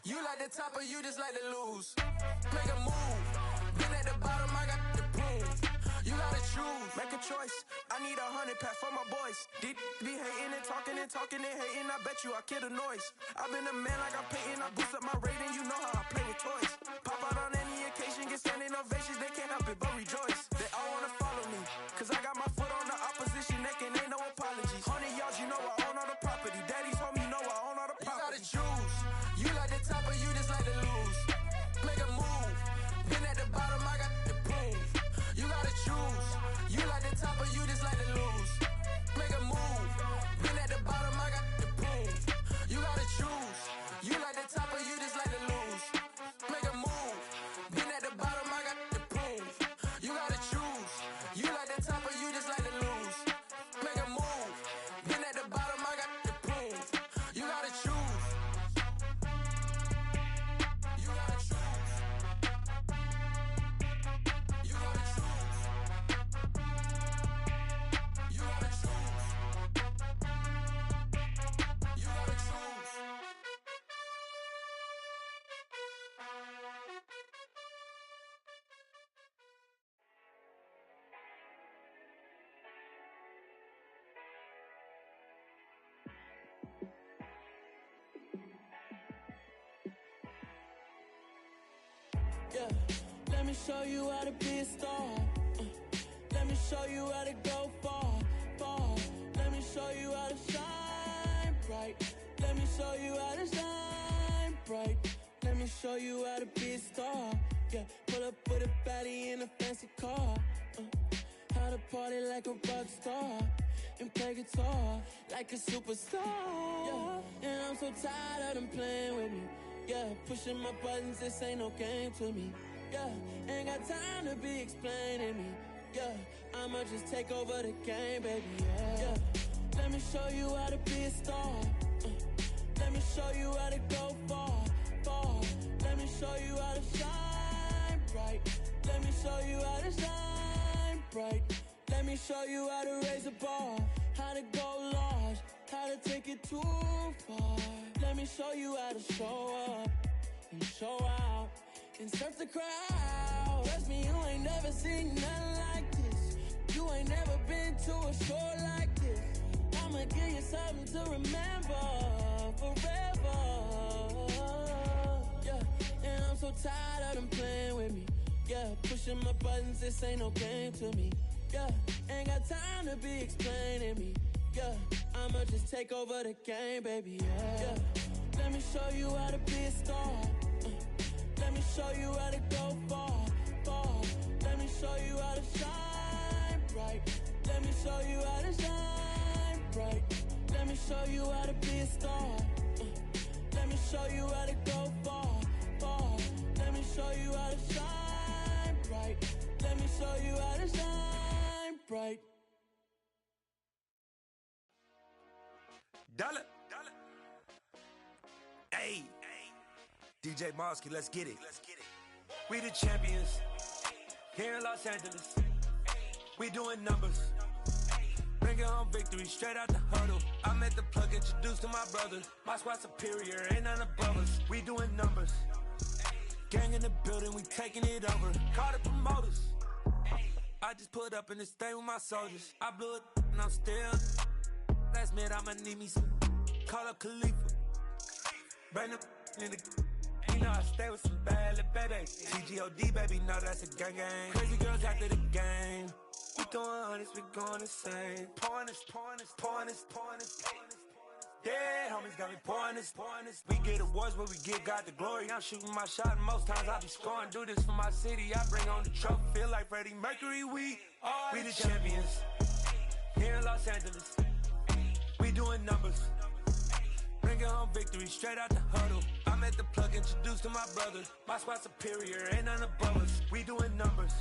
You like the top or you just like to lose? Make a move. Been at the bottom, I got the prove. You gotta choose. Make a choice. I need 100 pack for my boys. Be hating and talking and talking and hating. I bet you I kill the noise. I've been a man like I'm Peyton. I boost up my rating. You know how I play with toys. Pop out on any occasion, get standing ovations. They can't help it but rejoice. They all wanna follow me, cause I got my foot on the opposition neck and ain't no apologies. 100 yards, you know I own all the property. Daddy's home, you know I own all the property. You gotta choose. You like the top or you just like to lose? Make a move. Been at the bottom, I got the proof. You gotta choose. You like the top or you just like to lose? Make a move. Been at the bottom, I got the proof. You gotta choose. You like the top or you just like to lose? Make a move. Been at the bottom, I got the proof. You gotta choose. You like the top or you just like to lose? Make a move. Been at the bottom, I got the proof. You gotta choose. You gotta choose. You gotta choose. You gotta choose. You gotta choose. Yeah, let me show you how to be a star. Let me show you how to go far, far. Let me show you how to shine bright. Let me show you how to shine bright. Let me show you how to be a star. Yeah, pull up with a baddie in a fancy car. How to party like a rock star and play guitar like a superstar. Yeah, and I'm so tired of them playing with me. Yeah, pushing my buttons, this ain't no game to me. Yeah, ain't got time to be explaining me. Yeah, I'ma just take over the game, baby. Yeah, let me show you how to be a star. Let me show you how to go far, far. Let me show you how to shine bright. Let me show you how to shine bright. Let me show you how to raise a bar, how to go large, how to take it too far. Let me show you how to show up and show out and surf the crowd. Trust me, you ain't never seen nothing like this. You ain't never been to a show like this. I'ma give you something to remember forever. Yeah, and I'm so tired of them playing with me. Yeah, pushing my buttons, this ain't no game to me. Yeah, ain't got time to be explaining me. Yeah, I'ma just take over the game, baby. Yeah, let me show you how to be a star. Let me show you how to go far, far. Let me show you how to shine bright. Let me show you how to shine bright. Let me show you how to be a star. Let me show you how to go far, far. Let me show you how to shine bright. Let me show you how to shine bright. Dollar. Hey, DJ Mosky, let's get it. We the champions here in Los Angeles. We doing numbers. Bringing home victory straight out the huddle. I met the plug, introduced to my brother. My squad superior, ain't none above us. We doing numbers. Gang in the building, we taking it over. Call the promoters. I just put up in this thing with my soldiers. I blew it and I'm still. Last minute I'ma need me some. Call up Khalifa. Bring them in the. You know I stay with some bad little baby. TGOD baby, no that's a gang gang. Crazy girls after the game. We throwing hundreds, we going insane. Pouring this. Dead homies got me pouring this. We get awards where we give God the glory. I'm shooting my shot and most times I be scoring. Do this for my city, I bring on the trophy. Feel like Freddie Mercury, we the champions here in Los Angeles. We doing numbers. Bringing home victory straight out the huddle. I met the plug, introduced to my brother. My squad superior, ain't none above us. We doing numbers.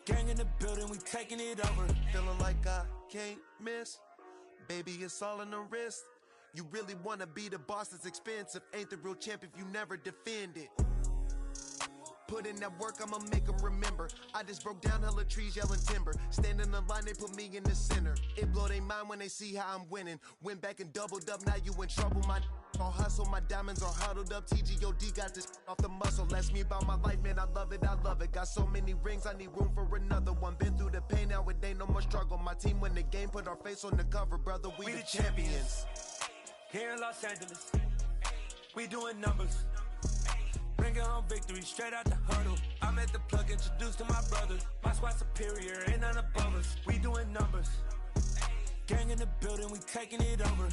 Gang in the building, we taking it over. Feeling like I can't miss. Baby, it's all in the wrist. You really wanna be the boss, it's expensive. Ain't the real champ if you never defend it. put in that work, I'ma make them remember. I just broke down hella trees, yelling timber. Stand in the line, they put me in the center. It blow their mind when they see how I'm winning. Went back and doubled up, now you in trouble. My all hustle, my diamonds are huddled up. TGOD got this off the muscle. Ask me about my life, man, I love it, I love it. Got so many rings, I need room for another one. Been through the pain, now it ain't no more struggle. My team win the game, put our face on the cover, brother, we the champions. Here in Los Angeles, we doing numbers. Bringing home victory straight out the huddle. I'm at the plug, introduced to my brothers. My squad superior, ain't none above us. We doing numbers. Gang in the building, we taking it over.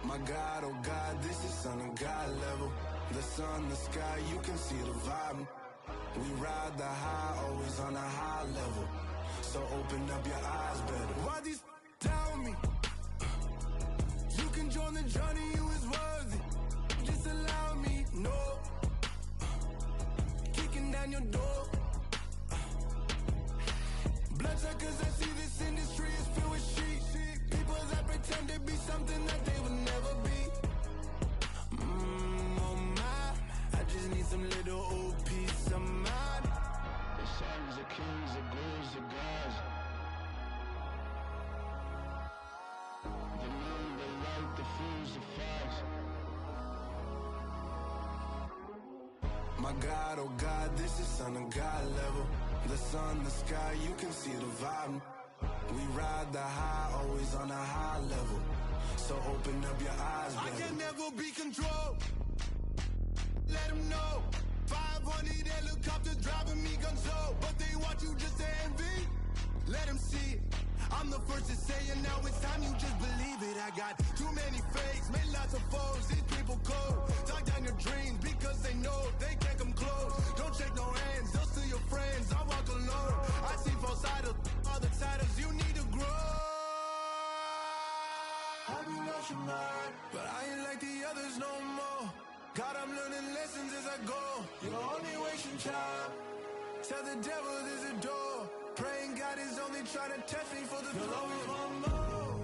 My God, oh God, this is Son of God level. The sun, the sky, you can see the vibe. We ride the high, always on a high level. So open up your eyes better. Why these tell me? You can join the journey, you is worthy. Just allow me, no. Kicking down your door. Bloodsuckers, I see this industry is filled with shit. People that pretend to be something that they would never be. Oh my, I just need some little old peace of mind. The sons of kings, the ghouls, the gods. The moon, the light, the fools, the facts. My God, oh God, this is Son of God level. The sun, the sky, you can see the vibe. We ride the high, always on a high level. So open up your eyes, baby. I can never be controlled. Let them know. 500 helicopters driving me gonzo. But they want you just to envy. Let them see it. I'm the first to say it, now it's time you just believe it. I got too many fakes, made lots of foes. These people cold. Talk down your dreams because they know they can't come close. Don't shake no hands, they'll steal your friends. I walk alone. I see false idols, all the titles you need to grow. I've been lost your mind, but I ain't like the others no more. God, I'm learning lessons as I go. You're only wasting time. Tell the devil there's a door. Praying God is only trying to test me for the glory of more.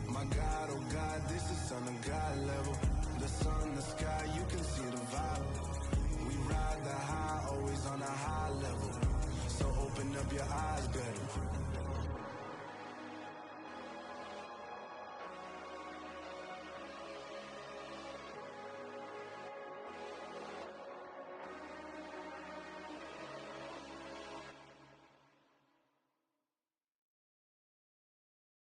My God, oh God, this is Son of God level. The sun, the sky, you can see the vibe. We ride the high, always on a high level. So open up your eyes better.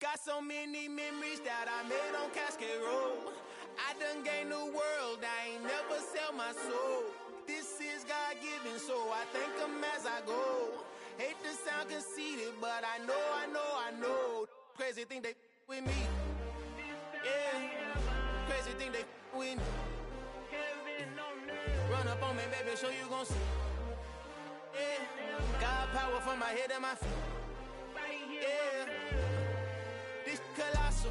Got so many memories that I made on Cascade Road. I done gained the world, I ain't never sell my soul. This is God-given, so I thank him as I go. Hate to sound conceited, but I know. Crazy thing they with me. Yeah, crazy thing they with me. Run up on me, baby, show you gon' see. Yeah, God power from my head and my feet. Yeah. This colossal,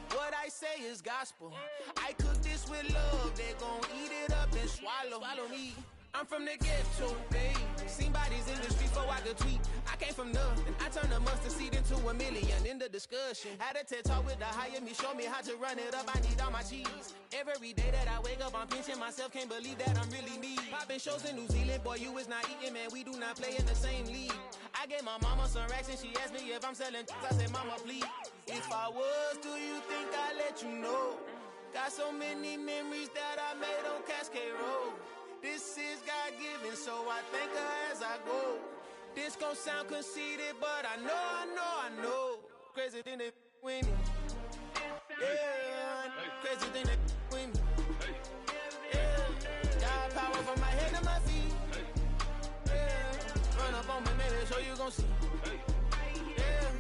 what I say is gospel. I cook this with love, they gon' eat it up and swallow me. I'm from the ghetto, babe. Seen bodies in the streets before I could tweet. I came from nothing. I turned a mustard seed into a million in the discussion. Had a TED talk with the higher me, show me how to run it up. I need all my cheese. Every day that I wake up, I'm pinching myself. Can't believe that I'm really me. Popping shows in New Zealand, boy, you is not eating, man. We do not play in the same league. I gave my mama some racks and she asked me if I'm selling. I said, mama, please. If I was, do you think I'd let you know? Got so many memories that I made on Cascade Road. This is God-given, so I thank her as I go. This gon' sound conceited, but I know. Crazy thing that with me. Yeah, crazy thing that with me. Yeah, got power from my head to my feet. Yeah, run up on me, maybe so you gon' see. Yeah.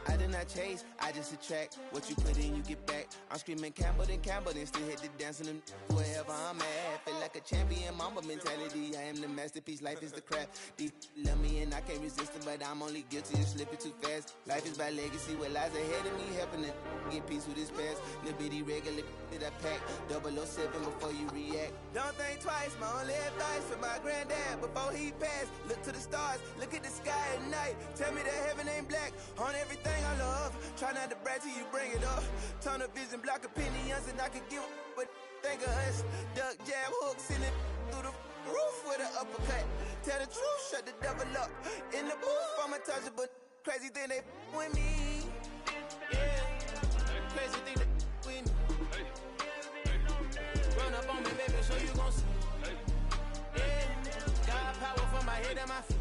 I did not chase, I just attract. What you put in, you get back. I'm screaming Campbell, then still hit the dancing and wherever I'm at. Feel like a champion, mamba mentality. I am the masterpiece, life is the crap. These love me and I can't resist it, but I'm only guilty of slipping too fast. Life is by legacy, what lies ahead of me, helping to get peace with this past. Nibity regular that I pack, 007 before you react. Don't think twice, my only advice for my granddad before he passed. Look to the stars, look at the sky at night. Tell me that heaven ain't black on everything I love. Try not to brag till you bring it up. Tunnel vision, block opinions, and I could give but think of us. Duck, jab, hooks in it through the roof with an uppercut. Tell the truth, shut the devil up. In the booth, I'm untouchable. Crazy thing they with me. Yeah, crazy thing they with me. Run up on me, baby, so you gon' see. Yeah, got power from my head and my feet.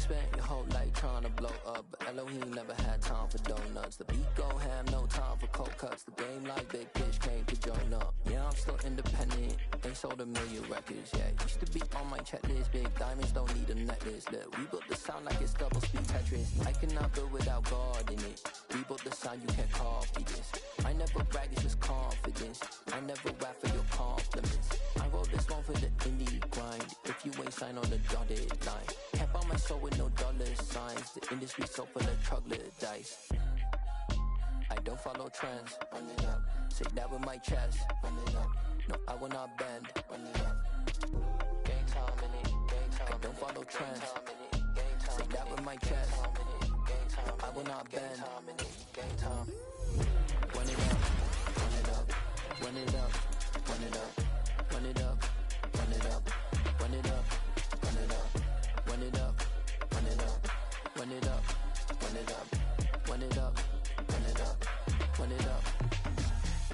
Spent your whole life trying to blow up, but Elohim never had time for donuts. The beat go ham, no time for cold cuts. The game like Big Pitch came to join up. Yeah, I'm still independent, they sold 1 million records. Yeah, used to be on my checklist. Big diamonds don't need a necklace. Look, we built the sound like it's double speed Tetris. I cannot build without God in it. We built the sound, you can't copy this. I never brag, it's just confidence. I never rap for your compliments. I wrote this one for the indie grind. If you ain't signed on the dotted line, can't buy my soul with no dollar signs. The industry so full of troglodytes. I don't follow trends. Run it up. Say that with my chest. Run it up. No, I will not bend. Run it up. Gang time in it. Gang time. I don't follow trends. Say that with my chest. I will not bend. Gang time. Run it up. Run it up. Run it up. Run it up. Run it up. Run it up. Run it up. Run it up. Run it up. Run it up. Run it up. Run it up. Run it up. Run it up. Run it up.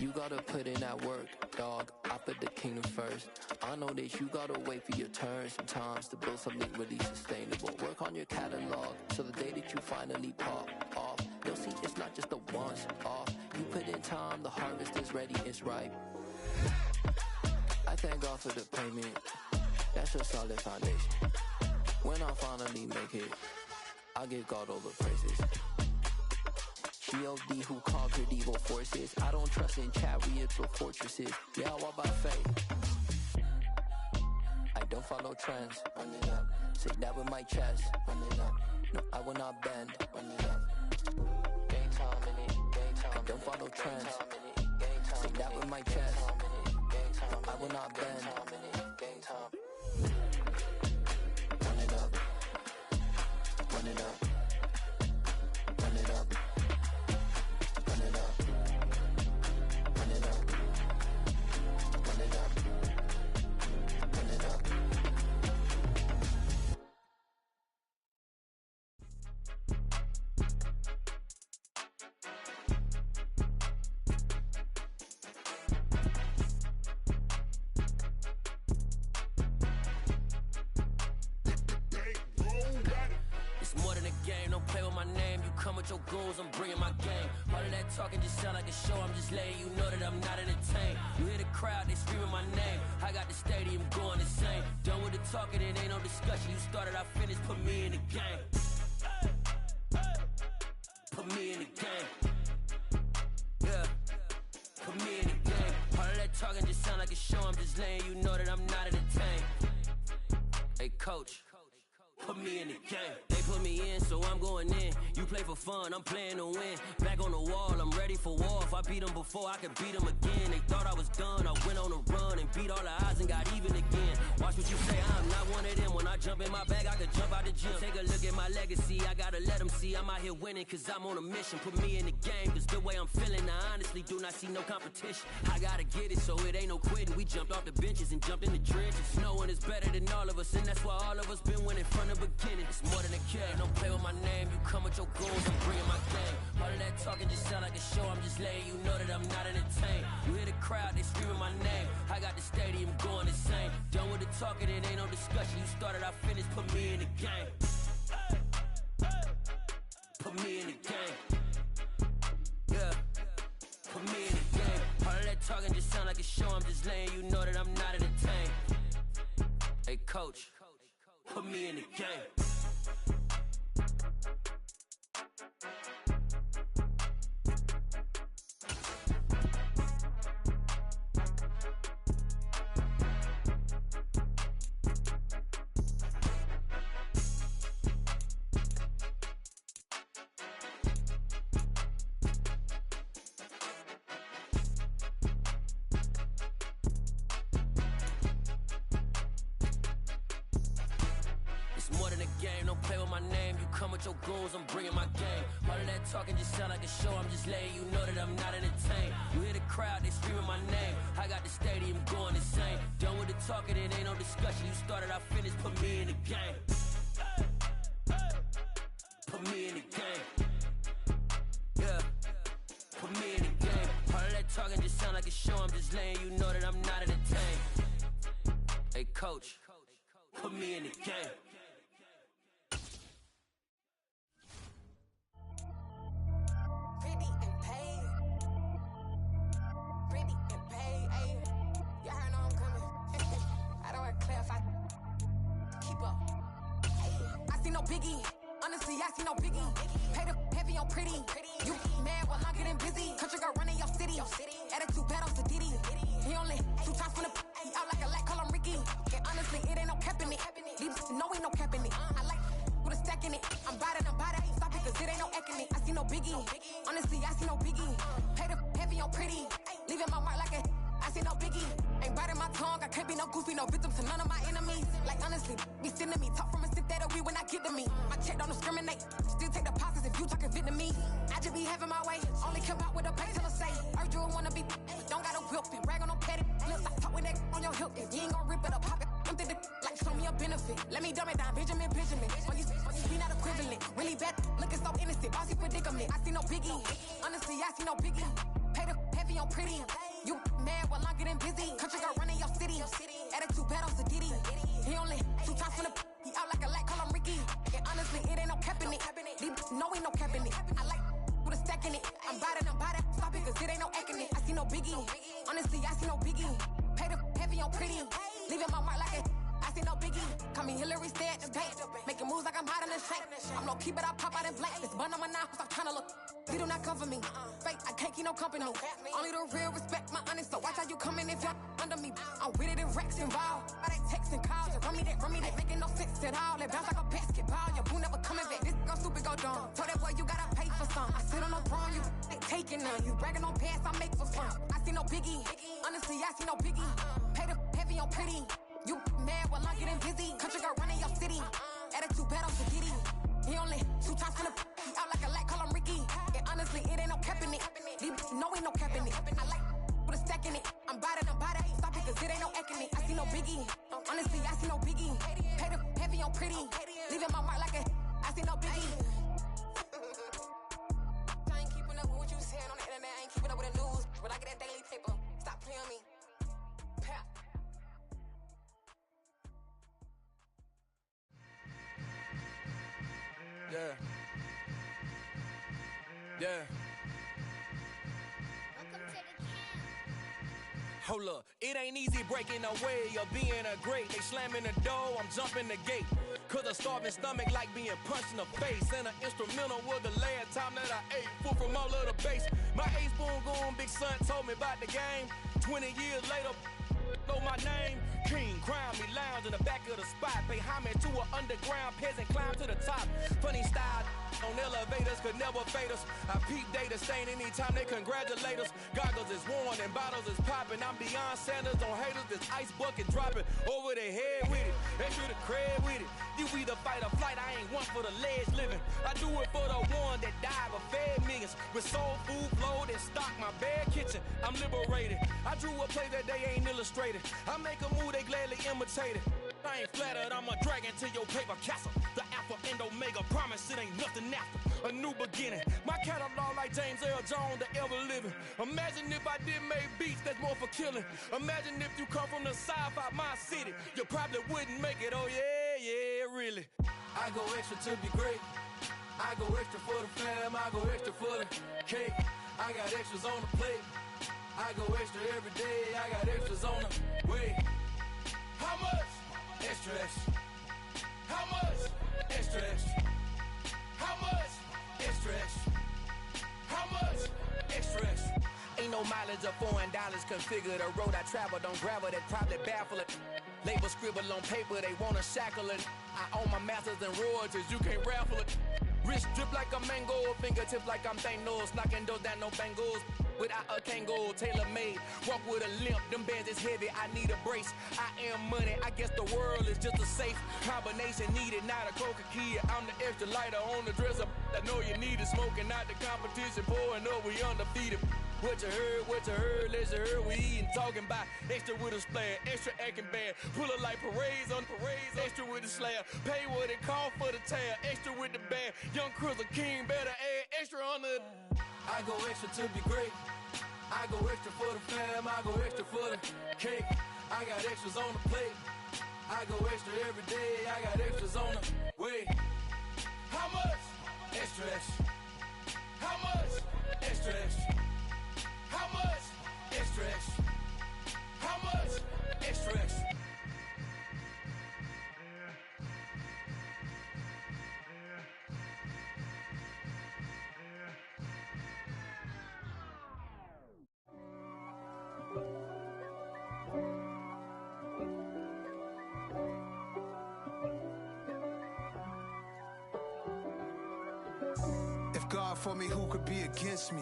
You gotta put in that work, dog. I put the kingdom first. I know that you gotta wait for your turn sometimes to build something really sustainable. Work on your catalog, so the day that you finally pop off, you'll see it's not just a once off. You put in time, the harvest is ready, it's ripe. I thank God for the payment. That's a solid foundation. When I finally make it, I'll give God all the praises. G.O.D. who conquered evil forces. I don't trust in chariots or fortresses. Yeah, I walk by faith. I don't follow trends. Run it up. Say that with my chest. Run it up. No, I will not bend. Run it up. Gang time in it. Gang time. I don't follow trends. Say that with my chest. I will not bend. Gang time. Run it up. Run it up. Run it up. Run it up. Run it up. Run it up. Run it up. Your goals, I'm bringing my game. All of that talking just sound like a show. I'm just letting you know that I'm not entertained. You hear the crowd, they screaming my name. I got the stadium going insane. Done with the talking, it ain't no discussion. You started, I finished, put me in the game. Put me in the game. Yeah, put me in the game. All of that talking just sound like a show. I'm just letting you know that I'm not entertained. Hey coach, put me in the game. They put me in, so I'm going in. You play for fun, I'm playing to win. Back on the wall, I'm ready for war. If I beat them before, I could beat them again. They thought I was done, I went on a run and beat all the odds and got even again. Watch what you say, I'm not one of them. When I jump in my bag, I could jump out the gym. Take a look at my legacy, I gotta let them see I'm out here winning, cause I'm on a mission. Put me in the game, cause the way I'm feeling, I honestly do not see no competition. I gotta get it, so it ain't no quitting. We jumped off the benches and jumped in the trenches. No one is better than all of us, and that's why all of us been winning from the beginning. It's more than a game, don't play with my name. You come with your goals, I'm bringing my game. All of that talking just sound like a show, I'm just letting you know that I'm not entertained. You hear the crowd, they screaming my name. I got the stadium going insane. Done with the talking, it ain't no discussion. You started, I finished, put me in the game. Put me in the game. Yeah, put me in the game. All of that talking just sound like a show, I'm just letting you know that I'm not entertained. Hey coach, put me in the game. Your goals, I'm bringing my game. All of that talking just sound like a show, I'm just letting you know that I'm not entertained. You hear the crowd, they screaming my name. I got the stadium going insane. Done with the talking, it ain't no discussion. You started, I finished, put me in the game. Put me in the game. Yeah, put me in the game. All of that talking just sound like a show, I'm just letting you know that I'm not entertained. Hey coach, put me in the game. Biggie, honestly, I see no biggie. Pay the heavy on pretty. You mad while I'm getting busy. Country girl running your city. Attitude bad on Diddy. He only 2 times from the he out like a lack, call him Ricky. And honestly, it ain't no cap in it. These know ain't no cap in it. I like with a stack in it. I'm by that, stop it, cause it ain't no eck in it. I see no biggie. Honestly, I see no biggie. Pay the heavy on pretty. Leaving my mark like a I see no biggie. Ain't biting my tongue, I can't be no goofy, no victim to none of my enemies. Like honestly, be sending me talk from a sit that we when I get to me. My check don't discriminate, still take deposits if you talking Vietnamese. I just be having my way, only come out with a pay till I say. Heard you wanna be, don't got a whip and brag on no petty. Lips like talk with that on your hip, if you ain't gon' rip it up, pop it. I'm thinking like show me a benefit. Let me dumb it down, Benjamin. When you be not equivalent, really bad, looking so innocent, bossy predicament. I see no biggie, honestly I see no biggie. Pay the heavy on pretty. You mad while I'm getting busy. Country girl running your city. Attitude bad on Diddy. He only 2 times from the he out like a lack, call him Ricky. And honestly, it ain't no cap in it. These know ain't no cap in it. I like with a stack in it. I'm by that, stop it, cause it ain't no eck in it. I see no biggie. Honestly, I see no biggie. Pay the heavy on pretty. Leaving my mark like a I see no biggie. Call me Hillary, stay at the bank. Making moves like I'm hiding in shank. I'm low key, but I pop out in blank. This bun on my knife, stop trying to look. They do not cover me. Fake, I can't keep no company. Only the real respect my honest. So watch how you coming if you're under me. I'm with it in Rex involved. By they text and calls. Just run me that. Making no sense at all. They bounce like a basketball. Your boo never coming back. This go stupid, go dumb. Told that boy you gotta pay for some. I sit on no throne, you ain't taking none. You bragging on pants, I make for fun. I see no biggie. Honestly, I see no biggie. Pay the heavy on pretty. You mad while I'm getting busy. Country girl running your city. Attitude bad on Diddy. He only 2 times from the he out like a lack, call him Ricky. And honestly, it ain't no cap in it. These know ain't no cap in it. I like with a stack in it. I'm by that, stop it, cause it ain't no eck in it. I see no biggie. Honestly, I see no biggie. Pay the heavy on pretty. Leaving my mark like a I see no biggie. I ain't keeping up with what you saying on the internet. I ain't keeping up with the news. But I get that daily paper. Stop playing on me. Yeah. Hold up, it ain't easy breaking away or being a great. They slamming the door, I'm jumping the gate. Cause a starving stomach like being punched in the face. And an instrumental was the last time that I ate food from all of the bass. My A-Spoon Goon big son told me about the game. 20 years later, know my name. King, crown me, lounge in the back of the spot. Pay homage to an underground peasant, climb to the top. Funny style, on elevators could never fade us. I peep data stain anytime they congratulate us. Goggles is worn and bottles is popping. I'm Deion Sanders on haters, this ice bucket dropping over their head with it. Extra the cred with it. You either fight or flight, I ain't one for the ledge living. I do it for the one that died but fed millions. With soul food flowed and stock my bad kitchen. I'm liberated. I drew a play that they ain't illustrated. I make a move, they gladly imitate it. I ain't flattered, I'm a dragon to your paper castle. The Alpha and Omega, promise it ain't nothing after. A new beginning. My catalog like James Earl Jones, the ever living. Imagine if I did make beats that's more for killing. Imagine if you come from the south out my city. You probably wouldn't make it, oh yeah, really. I go extra to be great. I go extra for the fam, I go extra for the cake. I got extras on the plate. I go extra every day, I got extras on the way. How much? Extra, extra. How much? Extra, extra. How much? Extra, extra. How much? Extra, extra. Ain't no mileage of $4 configure the road I travel. Don't gravel that probably baffle it. Label scribble on paper, they wanna shackle it. I own my masters and royalties, you can't raffle it. Wrist drip like a mango, fingertips like I'm Thanos, knocking those down no bangles. Without a Kango, tailor-made, walk with a limp, them bands is heavy, I need a brace. I am money, I guess the world is just a safe combination needed, not a coca-key. I'm the extra lighter on the dresser, I know you need it, smoking out the competition, pouring up, we undefeated. What you heard, let's hear we eatin', talking about extra with a splash, extra acting bad, pull it like parades on parades, extra with the slab, pay what it cost for the tab, extra with the band, young Crystal King better add extra on the. I go extra to be great. I go extra for the fam, I go extra for the cake. I got extras on the plate. I go extra every day, I got extras on the way. How much? Extra, extra. How much? Extra, extra. How much? Extra, extra. How much? Extra, extra. If God for me, who could be against me?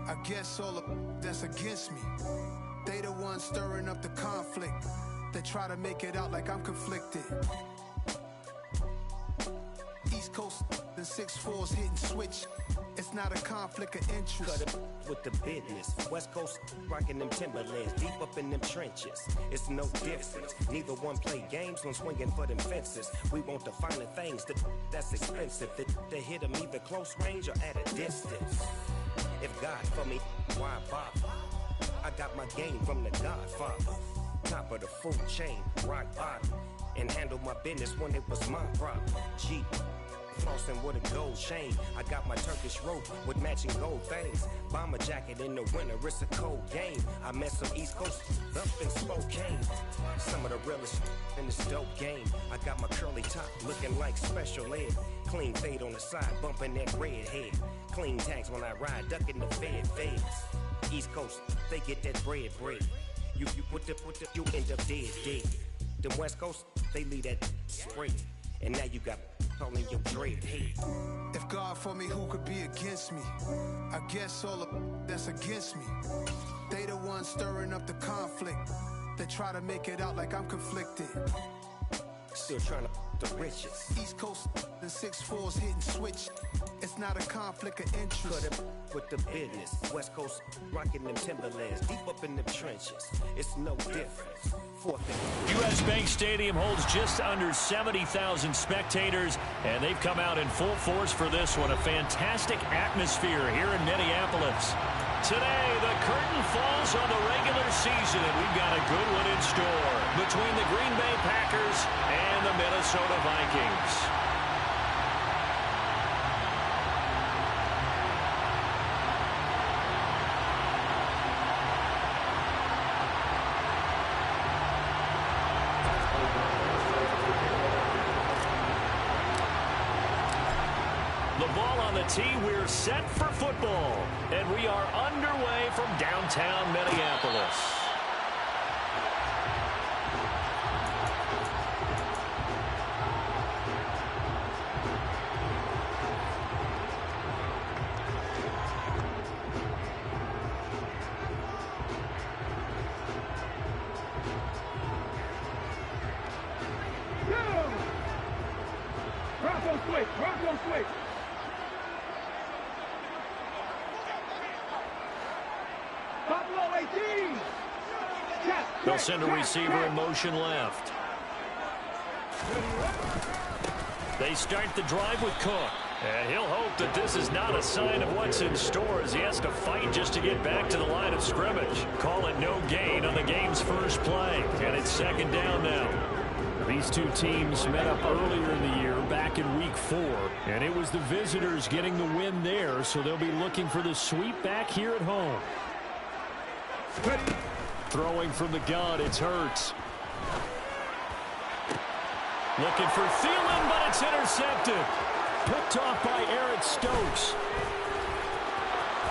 I guess all of that's against me. They the ones stirring up the conflict. They try to make it out like I'm conflicted. East Coast and 6'4's hitting switch. It's not a conflict of interest. Cut it with the business. West Coast rocking them Timberlands, deep up in them trenches. It's no difference. Neither one play games when swinging for them fences. We want the finer things that's expensive. That hit them either close range or at a distance. If God for me, why bother? I got my game from the Godfather. Top of the food chain, rock bottom. And handle my business when it was my problem. G. Flossing with a gold chain. I got my Turkish rope with matching gold things. Bomber jacket in the winter, it's a cold game. I met some East Coast up in Spokane. Some of the realest in this dope game. I got my curly top looking like special ed. Clean fade on the side, bumping that red head. Clean tags when I ride, ducking the feds. East Coast, they get that bread. You put the, you end up dead. Them West Coast, they leave that spray. And now you got all in your dread head. If God for me, who could be against me? I guess all of that's against me. They the ones stirring up the conflict. They try to make it out like I'm conflicted. Still trying to the riches. East Coast and 6'4's hitting switch. It's not a conflict of interest. Cut it with the business. West Coast rocking them Timberlands, deep up in them trenches. It's no difference. U.S. Bank Stadium holds just under 70,000 spectators, and they've come out in full force for this one. A fantastic atmosphere here in Minneapolis. Today, the curtain falls on the regular season, and we've got a good one in store between the Green Bay Packers and the Minnesota Vikings. We're set for football, and we are underway from downtown Minneapolis. They'll send a receiver in motion left. They start the drive with Cook. And he'll hope that this is not a sign of what's in store as he has to fight just to get back to the line of scrimmage. Call it no gain on the game's first play. And it's second down now. These two teams met up earlier in the year, back in week 4. And it was the visitors getting the win there, so they'll be looking for the sweep back here at home. Throwing from the gun, it's Hurts. Looking for Thielen, but it's intercepted. Picked off by Eric Stokes.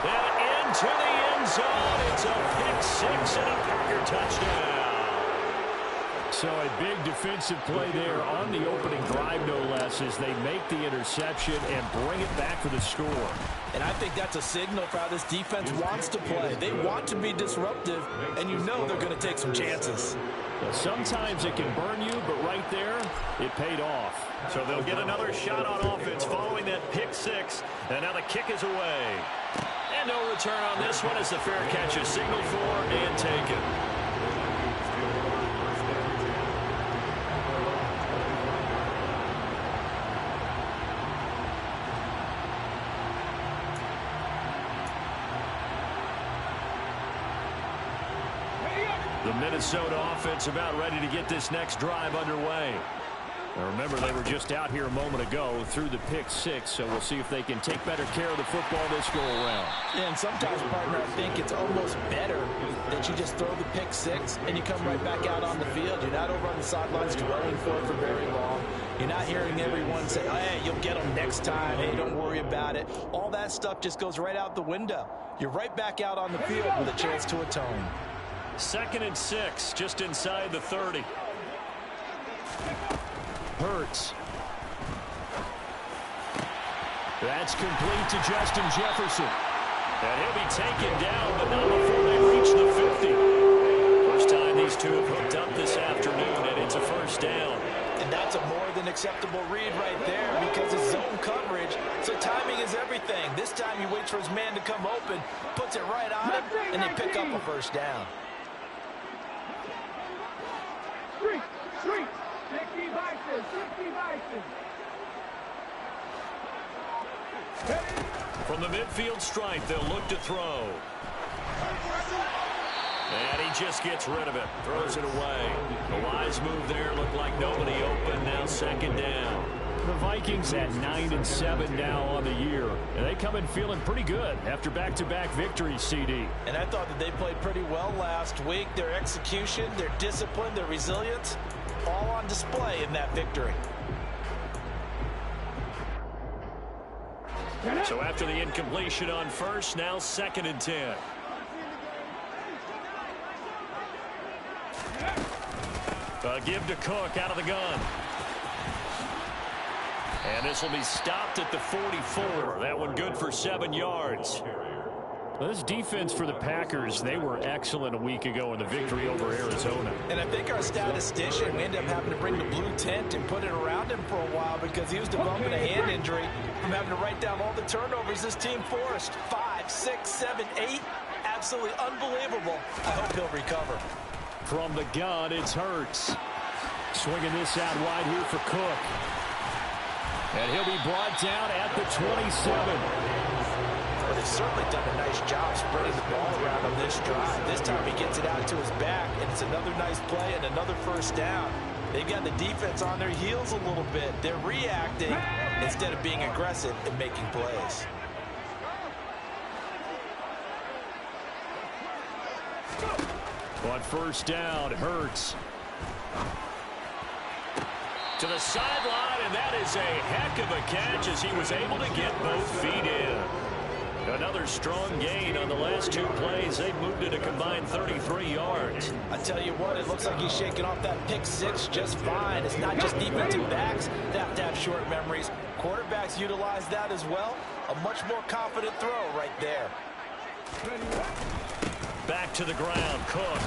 And into the end zone. It's a pick 6 and a Packer touchdown. So a big defensive play there on the opening drive, no less, as they make the interception and bring it back for the score. And I think that's a signal for how this defense wants to play. They want to be disruptive, and you know they're going to take some chances. Well, sometimes it can burn you, but right there, it paid off. So they'll get another shot on offense following that pick 6, and now the kick is away. And no return on this one as the fair catch is signaled for and taken. The Minnesota offense about ready to get this next drive underway. Now remember, they were just out here a moment ago through the pick 6, so we'll see if they can take better care of the football this go-around. Yeah, and sometimes, partner, I think it's almost better that you just throw the pick 6 and you come right back out on the field. You're not over on the sidelines dwelling for it for very long. You're not hearing everyone say, oh, hey, you'll get them next time. Hey, don't worry about it. All that stuff just goes right out the window. You're right back out on the field with a chance to atone. 2nd and 6, just inside the 30. Hurts. That's complete to Justin Jefferson. And he'll be taken down, but not before they reach the 50. First time these two have hooked up this afternoon, and it's a first down. And that's a more than acceptable read right there because it's zone coverage, so timing is everything. This time he waits for his man to come open, puts it right on him, and they pick up a first down. From the midfield stripe, they'll look to throw. And he just gets rid of it. Throws it away. A wise move there. Looked like nobody open. Now second down. The Vikings at 9-7 now on the year. And they come in feeling pretty good after back-to-back victories, CD. And I thought that they played pretty well last week. Their execution, their discipline, their resilience, all on display in that victory. So after the incompletion on first, now 2nd and 10. A give to Cook out of the gun. And this will be stopped at the 44. That one good for 7 yards. Well, this defense for the Packers, they were excellent a week ago in the victory over Arizona. And I think our statistician, we ended up having to bring the blue tent and put it around him for a while because he was developing a hand injury from having to write down all the turnovers this team forced. 5, 6, 7, 8. Absolutely unbelievable. I hope he'll recover. From the gun, it's Hurts. Swinging this out wide here for Cook. And he'll be brought down at the 27. Well, they've certainly done a nice job spreading the ball around on this drive. This time he gets it out to his back, and it's another nice play and another first down. They've got the defense on their heels a little bit. They're reacting instead of being aggressive and making plays. On first down, Hurts. To the sideline, and that is a heck of a catch as he was able to get both feet in. Another strong gain on the last 2 plays. They moved it a combined 33 yards. I tell you what, it looks like he's shaking off that pick 6 just fine. It's not just defensive backs that have to have short memories. Quarterbacks utilize that as well. A much more confident throw right there. Back to the ground, Cook.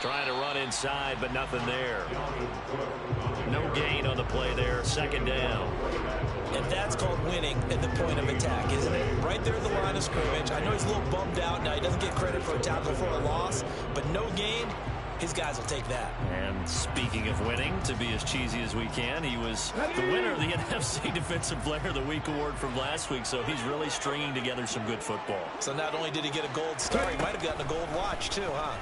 Trying to run inside, but nothing there. No gain on the play there. Second down. And that's called winning at the point of attack, isn't it? Right there at the line of scrimmage. I know he's a little bummed out. Now, he doesn't get credit for a tackle for a loss, but no gain, his guys will take that. And speaking of winning, to be as cheesy as we can, he was the winner of the NFC Defensive Player of the Week award from last week, so he's really stringing together some good football. So not only did he get a gold star, he might have gotten a gold watch too, huh?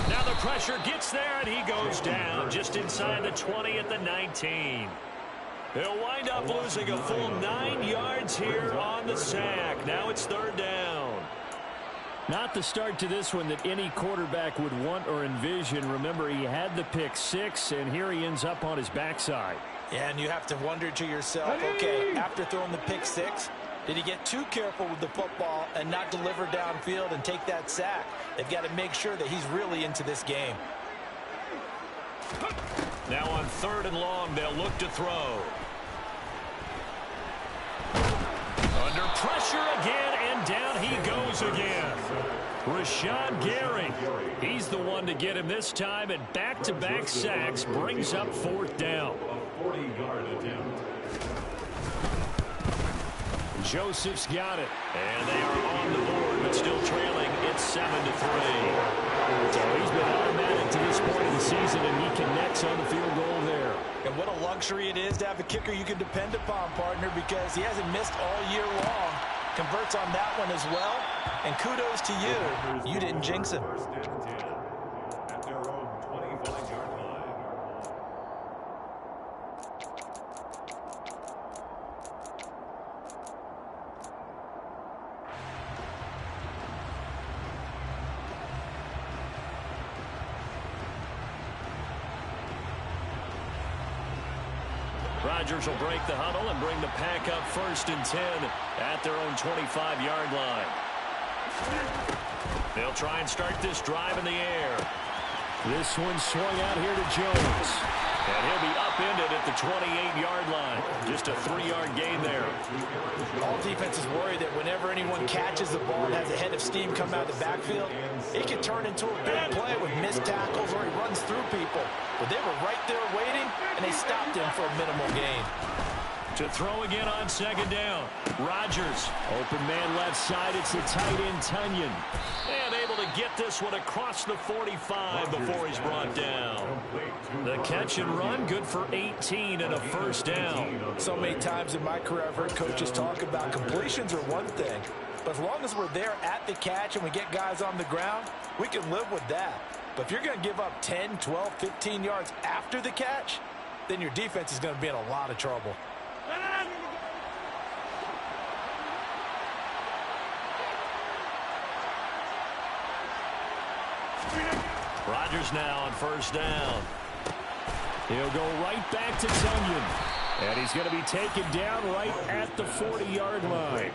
Now the pressure gets there, and he goes down just inside the 20 at the 19. He'll wind up losing a full 9 yards here on the sack. Now it's third down. Not the start to this one that any quarterback would want or envision. Remember, he had the pick 6, and here he ends up on his backside. Yeah, and you have to wonder to yourself, okay, after throwing the pick 6, did he get too careful with the football and not deliver downfield and take that sack? They've got to make sure that he's really into this game. Now on third and long, they'll look to throw. Under pressure again, and down he goes again. Rashawn Gary, he's the one to get him this time, and back-to-back sacks brings up fourth down. Joseph's got it. And they are on the board, but still trailing. It's 7-3. So he's been automatic to this point of the season, and he connects on the field goal there. And what a luxury it is to have a kicker you can depend upon, partner, because he hasn't missed all year long. Converts on that one as well. And kudos to you. You didn't jinx him. At their own 25-yard line. Rodgers will break the huddle and bring the pack up 1st and 10 at their own 25-yard line. They'll try and start this drive in the air. This one swung out here to Jones. And he'll be upended at the 28-yard line. Just a 3-yard gain there. All defenses worry that whenever anyone catches the ball and has a head of steam come out of the backfield, it can turn into a big play with missed tackles or he runs through people. But they were right there waiting, and they stopped him for a minimal gain. To throw again on second down. Rodgers. Open man left side. It's the tight end, Tunyon. And able to get this one across the 45 before he's brought down. The catch and run, good for 18 and a first down. So many times in my career, I've heard coaches talk about completions are one thing. But as long as we're there at the catch and we get guys on the ground, we can live with that. But if you're going to give up 10, 12, 15 yards after the catch, then your defense is going to be in a lot of trouble. Rodgers now on first down. He'll go right back to Tunyon. And he's going to be taken down right at the 40-yard line.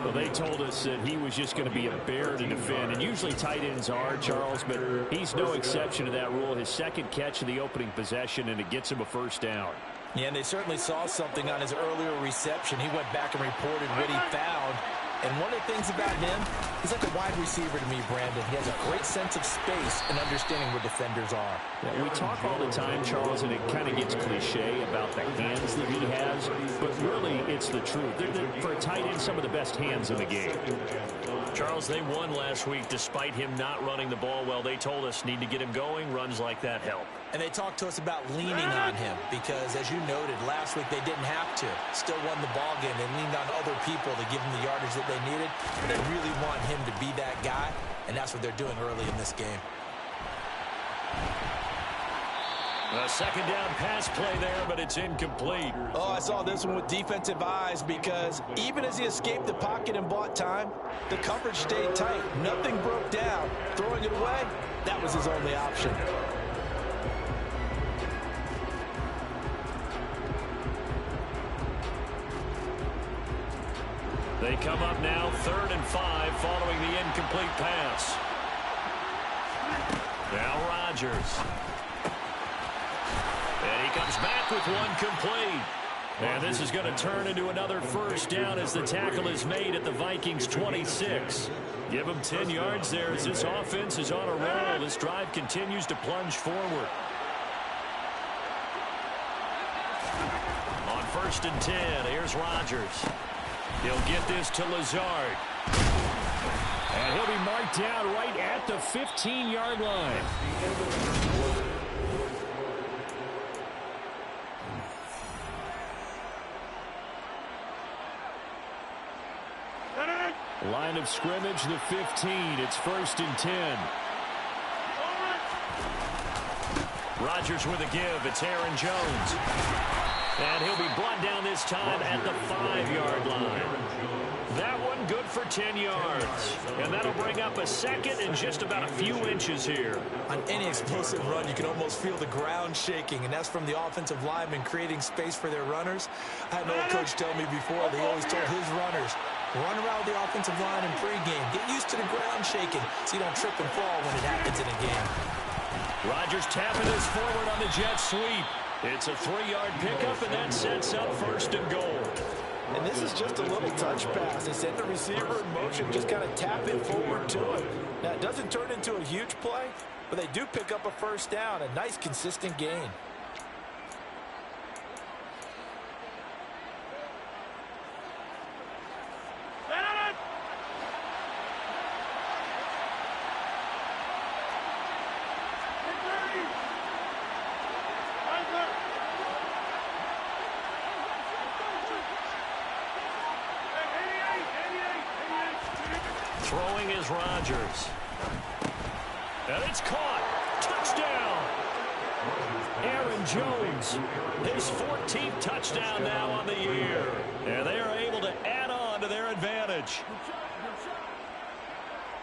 Well, they told us that he was just going to be a bear to defend. And usually tight ends are, Charles, but he's no exception to that rule. His second catch of the opening possession, and it gets him a first down. Yeah, and they certainly saw something on his earlier reception. He went back and reported what he found. And one of the things about him, he's like a wide receiver to me, Brandon. He has a great sense of space and understanding where defenders are. Yeah, we talk all the time, Charles, and it kind of gets cliche about the hands that he has, but really it's the truth. They're, for a tight end, some of the best hands in the game. Charles, they won last week despite him not running the ball well. They told us need to get him going. Runs like that help. And they talked to us about leaning on him because, as you noted, last week they didn't have to. Still won the ball game. They leaned on other people to give them the yardage that they needed. They really want him to be that guy, and that's what they're doing early in this game. A second down pass play there, but it's incomplete. Oh, I saw this one with defensive eyes because even as he escaped the pocket and bought time, the coverage stayed tight. Nothing broke down. Throwing it away, that was his only option. They come up now 3rd and 5 following the incomplete pass. Now Rodgers. And he comes back with one complete. And this is going to turn into another first down as the tackle is made at the Vikings 26. Give them 10 yards there as this offense is on a roll. This drive continues to plunge forward. On 1st and 10, here's Rodgers. He'll get this to Lazard. And he'll be marked down right at the 15-yard line. Line of scrimmage, the 15. It's 1st and 10. Rodgers with a give. It's Aaron Jones. And he'll be brought down this time at the 5-yard line. That one good for 10 yards. And that'll bring up a second and just about a few inches here. On any explosive run, you can almost feel the ground shaking, and that's from the offensive linemen creating space for their runners. I had an old coach tell me before, they always told his runners, run around the offensive line in pregame. Get used to the ground shaking so you don't trip and fall when it happens in a game. Rodgers tapping this forward on the jet sweep. It's a 3-yard pickup, and that sets up 1st and goal. And this is just a little touch pass. They send the receiver in motion, just kind of tap it forward to it. Now, it doesn't turn into a huge play, but they do pick up a first down, a nice, consistent gain. Throwing is Rodgers. And it's caught. Touchdown. Aaron Jones. His 14th touchdown now on the year. And they are able to add on to their advantage.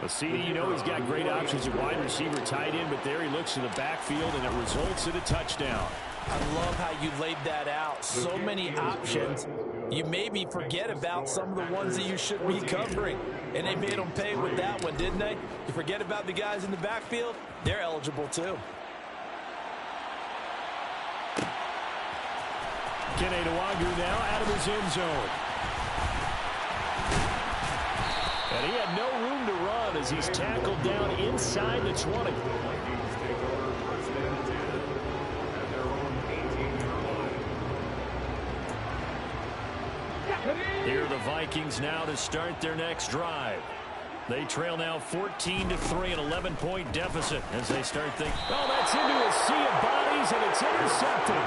Well, CD, you know he's got great options at wide receiver, tight end, but there he looks to the backfield, and it results in a touchdown. I love how you laid that out. So many options. You maybe forget about some of the ones that you should be covering. And they made them pay with that one, didn't they? You forget about the guys in the backfield, they're eligible too. Kene Nwangwu now out of his end zone. And he had no room to run as he's tackled down inside the 20. Here are the Vikings now to start their next drive. They trail now 14-3, an 11-point deficit as they start thinking. Oh, that's into a sea of bodies, and it's intercepted.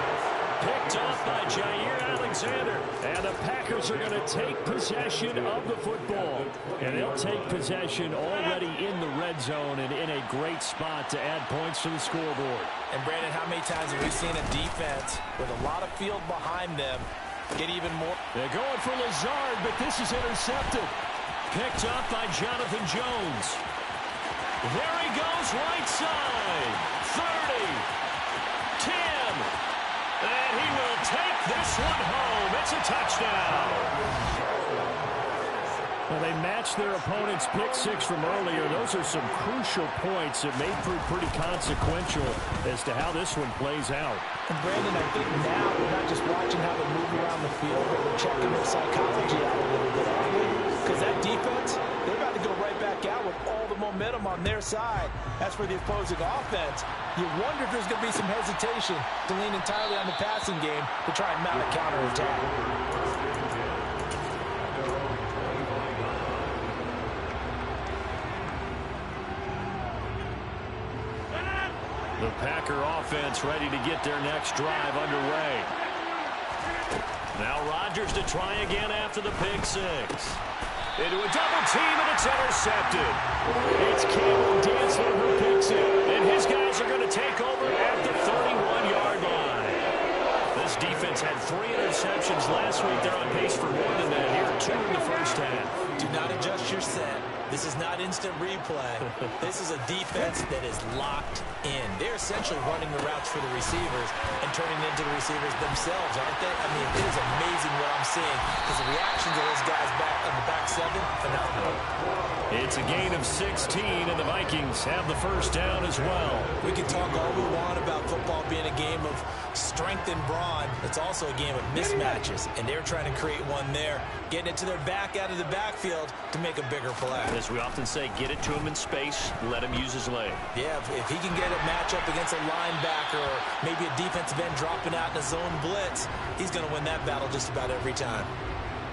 Picked off by Jair Alexander. And the Packers are going to take possession of the football. And they'll take possession already in the red zone and in a great spot to add points to the scoreboard. And, Brandon, how many times have we seen a defense with a lot of field behind them get even more? They're going for Lazard, but this is intercepted. Picked up by Jonathan Jones. There he goes, right side. 30. 10. And he will take this one home. It's a touchdown. Well, they matched their opponent's pick six from earlier. Those are some crucial points that may prove pretty consequential as to how this one plays out. And Brandon, I think now we're not just watching how they move around the field, but we're checking their psychology out a little bit. Because that defense, they're about to go right back out with all the momentum on their side. As for the opposing offense, you wonder if there's going to be some hesitation to lean entirely on the passing game to try and mount a counterattack. The Packer offense ready to get their next drive underway. Now Rodgers to try again after the pick six. Into a double team, and it's intercepted. It's Cameron Dantzler who picks it. And his guys are going to take over at the 31-yard line. This defense had 3 interceptions last week. They're on pace for more than that here. 2 in the first half. Do not adjust your set. This is not instant replay. This is a defense that is locked in. They're essentially running the routes for the receivers and turning it into the receivers themselves, aren't they? I mean, it is amazing what I'm seeing because the reactions of those guys back on the back seven, phenomenal. It's a gain of 16, and the Vikings have the first down as well. We can talk all we want about football being a game of strength and brawn. It's also a game of mismatches, and they're trying to create one there, getting it to their back out of the backfield to make a bigger play. As we often say, get it to him in space, let him use his leg. Yeah, if he can get a matchup against a linebacker or maybe a defensive end dropping out in a zone blitz, he's going to win that battle just about every time.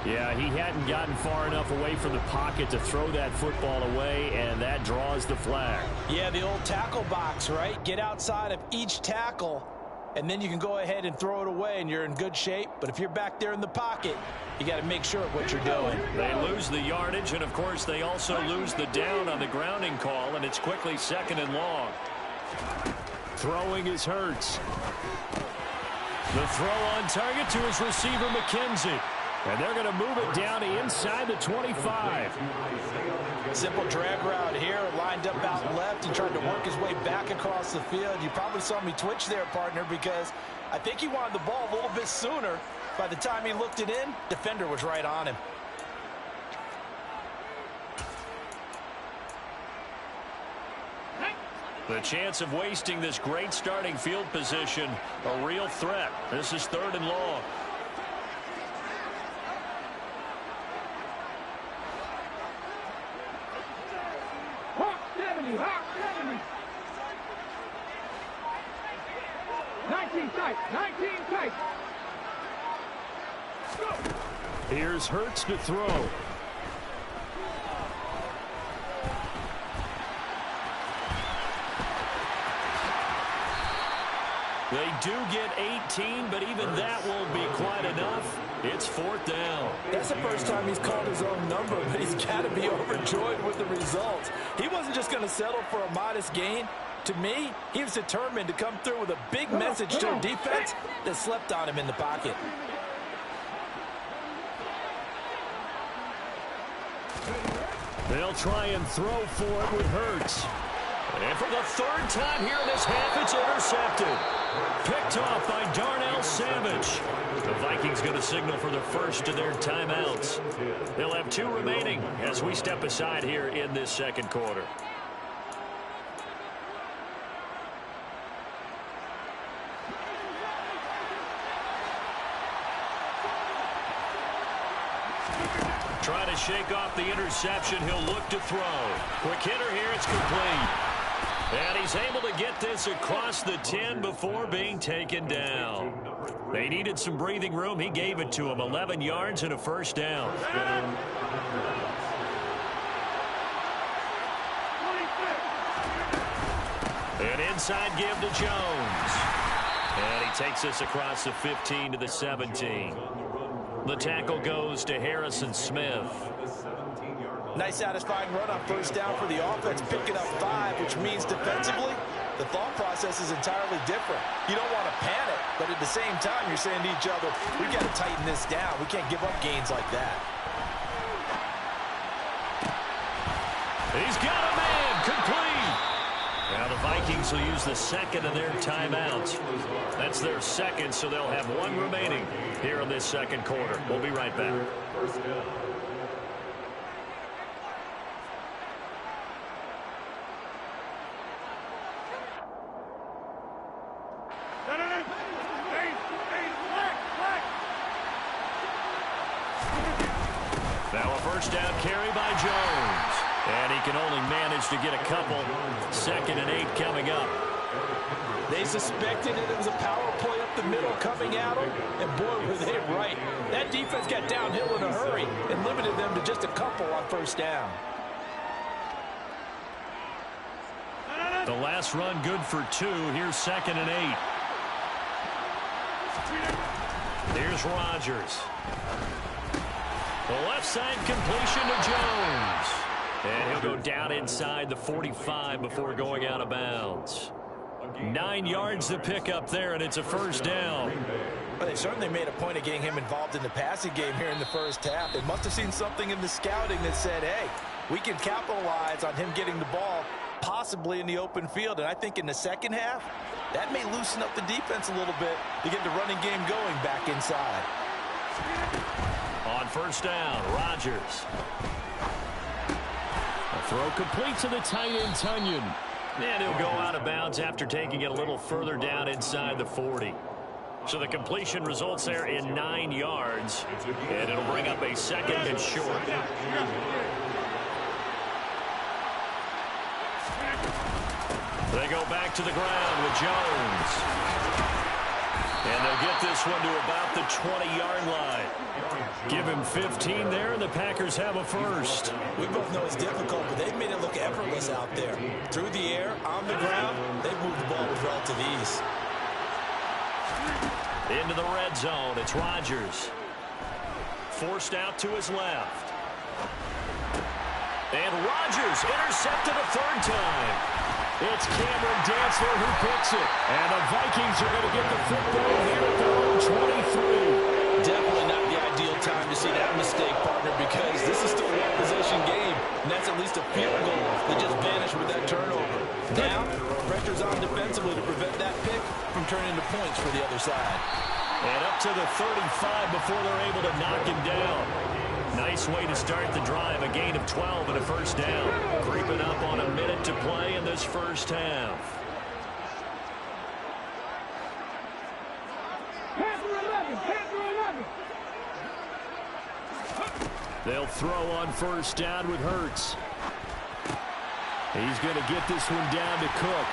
Yeah, he hadn't gotten far enough away from the pocket to throw that football away, and that draws the flag. Yeah, the old tackle box, right? Get outside of each tackle, and then you can go ahead and throw it away, and you're in good shape. But if you're back there in the pocket, you got to make sure of what you're doing. They lose the yardage, and, of course, they also lose the down on the grounding call, and it's quickly 2nd and long. Throwing is Hurts. The throw on target to his receiver, McKenzie. And they're going to move it down to inside the 25. Simple drag route here, lined up out left and tried to work his way back across the field. You probably saw me twitch there, partner, because I think he wanted the ball a little bit sooner. By the time he looked it in, defender was right on him. The chance of wasting this great starting field position, a real threat. This is 3rd and long. Here's Hurts to throw. They do get 18, but even that won't be quite enough. It's 4th down. That's the first time he's called his own number, but he's got to be overjoyed with the results. He wasn't just going to settle for a modest gain. To me, he was determined to come through with a big message to a defense that slept on him in the pocket. They'll try and throw for it with Hurts. And for the 3rd time here in this half, it's intercepted. Picked off by Darnell Savage. The Vikings going to signal for the first of their timeouts. They'll have 2 remaining as we step aside here in this 2nd quarter. Trying to shake off the interception. He'll look to throw. Quick hitter here. It's complete. And he's able to get this across the 10 before being taken down. They needed some breathing room. He gave it to him. 11 yards and a 1st down. An inside give to Jones. And he takes this across the 15 to the 17. The tackle goes to Harrison Smith. Nice satisfying run on 1st down for the offense, picking up 5, which means defensively, the thought process is entirely different. You don't want to panic, but at the same time, you're saying to each other, we got to tighten this down. We can't give up gains like that. He's got a man, complete. Now the Vikings will use the 2nd of their timeouts. That's their 2nd, so they'll have 1 remaining here in this 2nd quarter. We'll be right back. Now a 1st down carry by Jones. And he can only manage to get a couple. 2nd and 8 coming up. They suspected it was a power play up the middle coming at them, and boy, were they right. That defense got downhill in a hurry and limited them to just a couple on 1st down. The last run good for 2. Here's 2nd and 8. Here's Rodgers. The left side completion to Jones. And he'll go down inside the 45 before going out of bounds. 9 yards to pick up there, and it's a 1st down. Well, they certainly made a point of getting him involved in the passing game here in the 1st half. They must have seen something in the scouting that said, hey, we can capitalize on him getting the ball possibly in the open field. And I think in the 2nd half, that may loosen up the defense a little bit to get the running game going back inside. On 1st down, Rodgers. A throw complete to the tight end, Tunyon. And he'll go out of bounds after taking it a little further down inside the 40. So the completion results there in 9 yards, and it'll bring up a 2nd and short. They go back to the ground with Jones. And they'll get this one to about the 20-yard line. Give him 15 there, and the Packers have a first. We both know it's difficult, but they've made it look effortless out there. Through the air, on the ground, they've moved the ball with relative ease. Into the red zone, it's Rodgers. Forced out to his left. And Rodgers intercepted a 3rd time. It's Cameron Dantzler who picks it. And the Vikings are going to get the football here at their own 23. Definitely not the ideal time to see that mistake, partner, because this is still a one-possession game, and that's at least a field goal that just vanished with that turnover. Now, pressure's on defensively to prevent that pick from turning into points for the other side. And up to the 35 before they're able to knock him down. Nice way to start the drive, a gain of 12 and a first down. Creeping up on a minute to play in this first half. They'll throw on first down with Hurts. He's going to get this one down to Cook.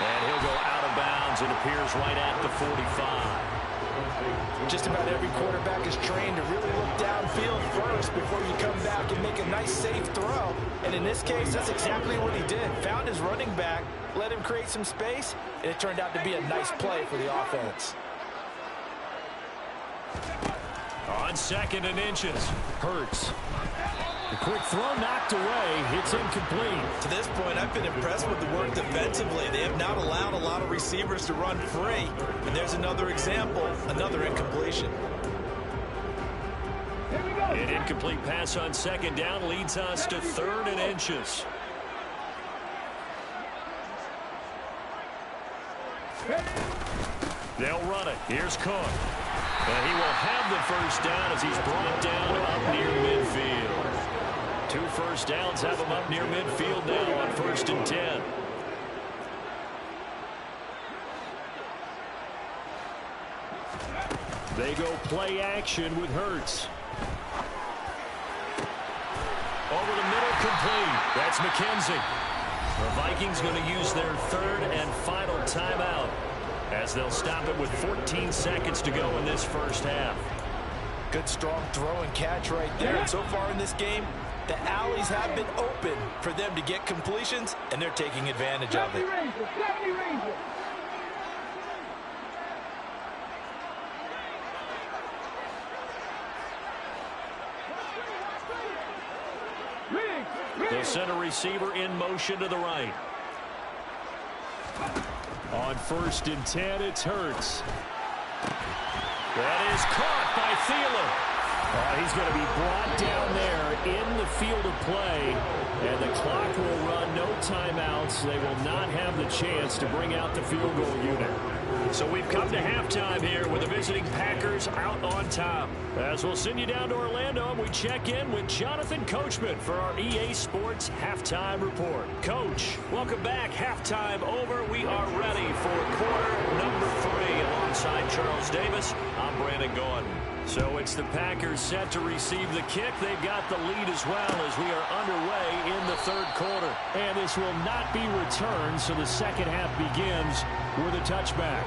And he'll go out of bounds. It appears right at the 45. Just about every quarterback is trained to really look downfield first before you come back and make a nice, safe throw. And in this case, that's exactly what he did. Found his running back, let him create some space, and it turned out to be a nice play for the offense. On 2nd and inches, Hurts. The quick throw knocked away. It's incomplete. To this point, I've been impressed with the work defensively. They have not allowed a lot of receivers to run free. And there's another example, another incompletion. An incomplete pass on 2nd down leads us to 3rd and inches. They'll run it. Here's Cook. And he will have the first down as he's brought down up near midfield. 2 first downs have him up near midfield now on 1st and 10. They go play action with Hurts. Over the middle, complete. That's McKenzie. The Vikings going to use their 3rd and final timeout as they'll stop it with 14 seconds to go in this first half. Good, strong throw and catch right there. And so far in this game, the alleys have been open for them to get completions, and they're taking advantage of it. They'll send a receiver in motion to the right. On 1st and 10, it's Hurts. That is caught by Thielen. He's going to be brought down there in the field of play, and the clock will run, no timeouts. They will not have the chance to bring out the field goal unit. So we've come to halftime here with the visiting Packers out on top. As we'll send you down to Orlando, and we check in with Jonathan Coachman for our EA Sports Halftime Report. Coach, welcome back. Halftime over. We are ready for quarter number 3 alongside Charles Davis. I'm Brandon Gordon. So it's the Packers set to receive the kick. They've got the lead as well as we are underway in the 3rd quarter. And this will not be returned, so the second half begins with a touchback.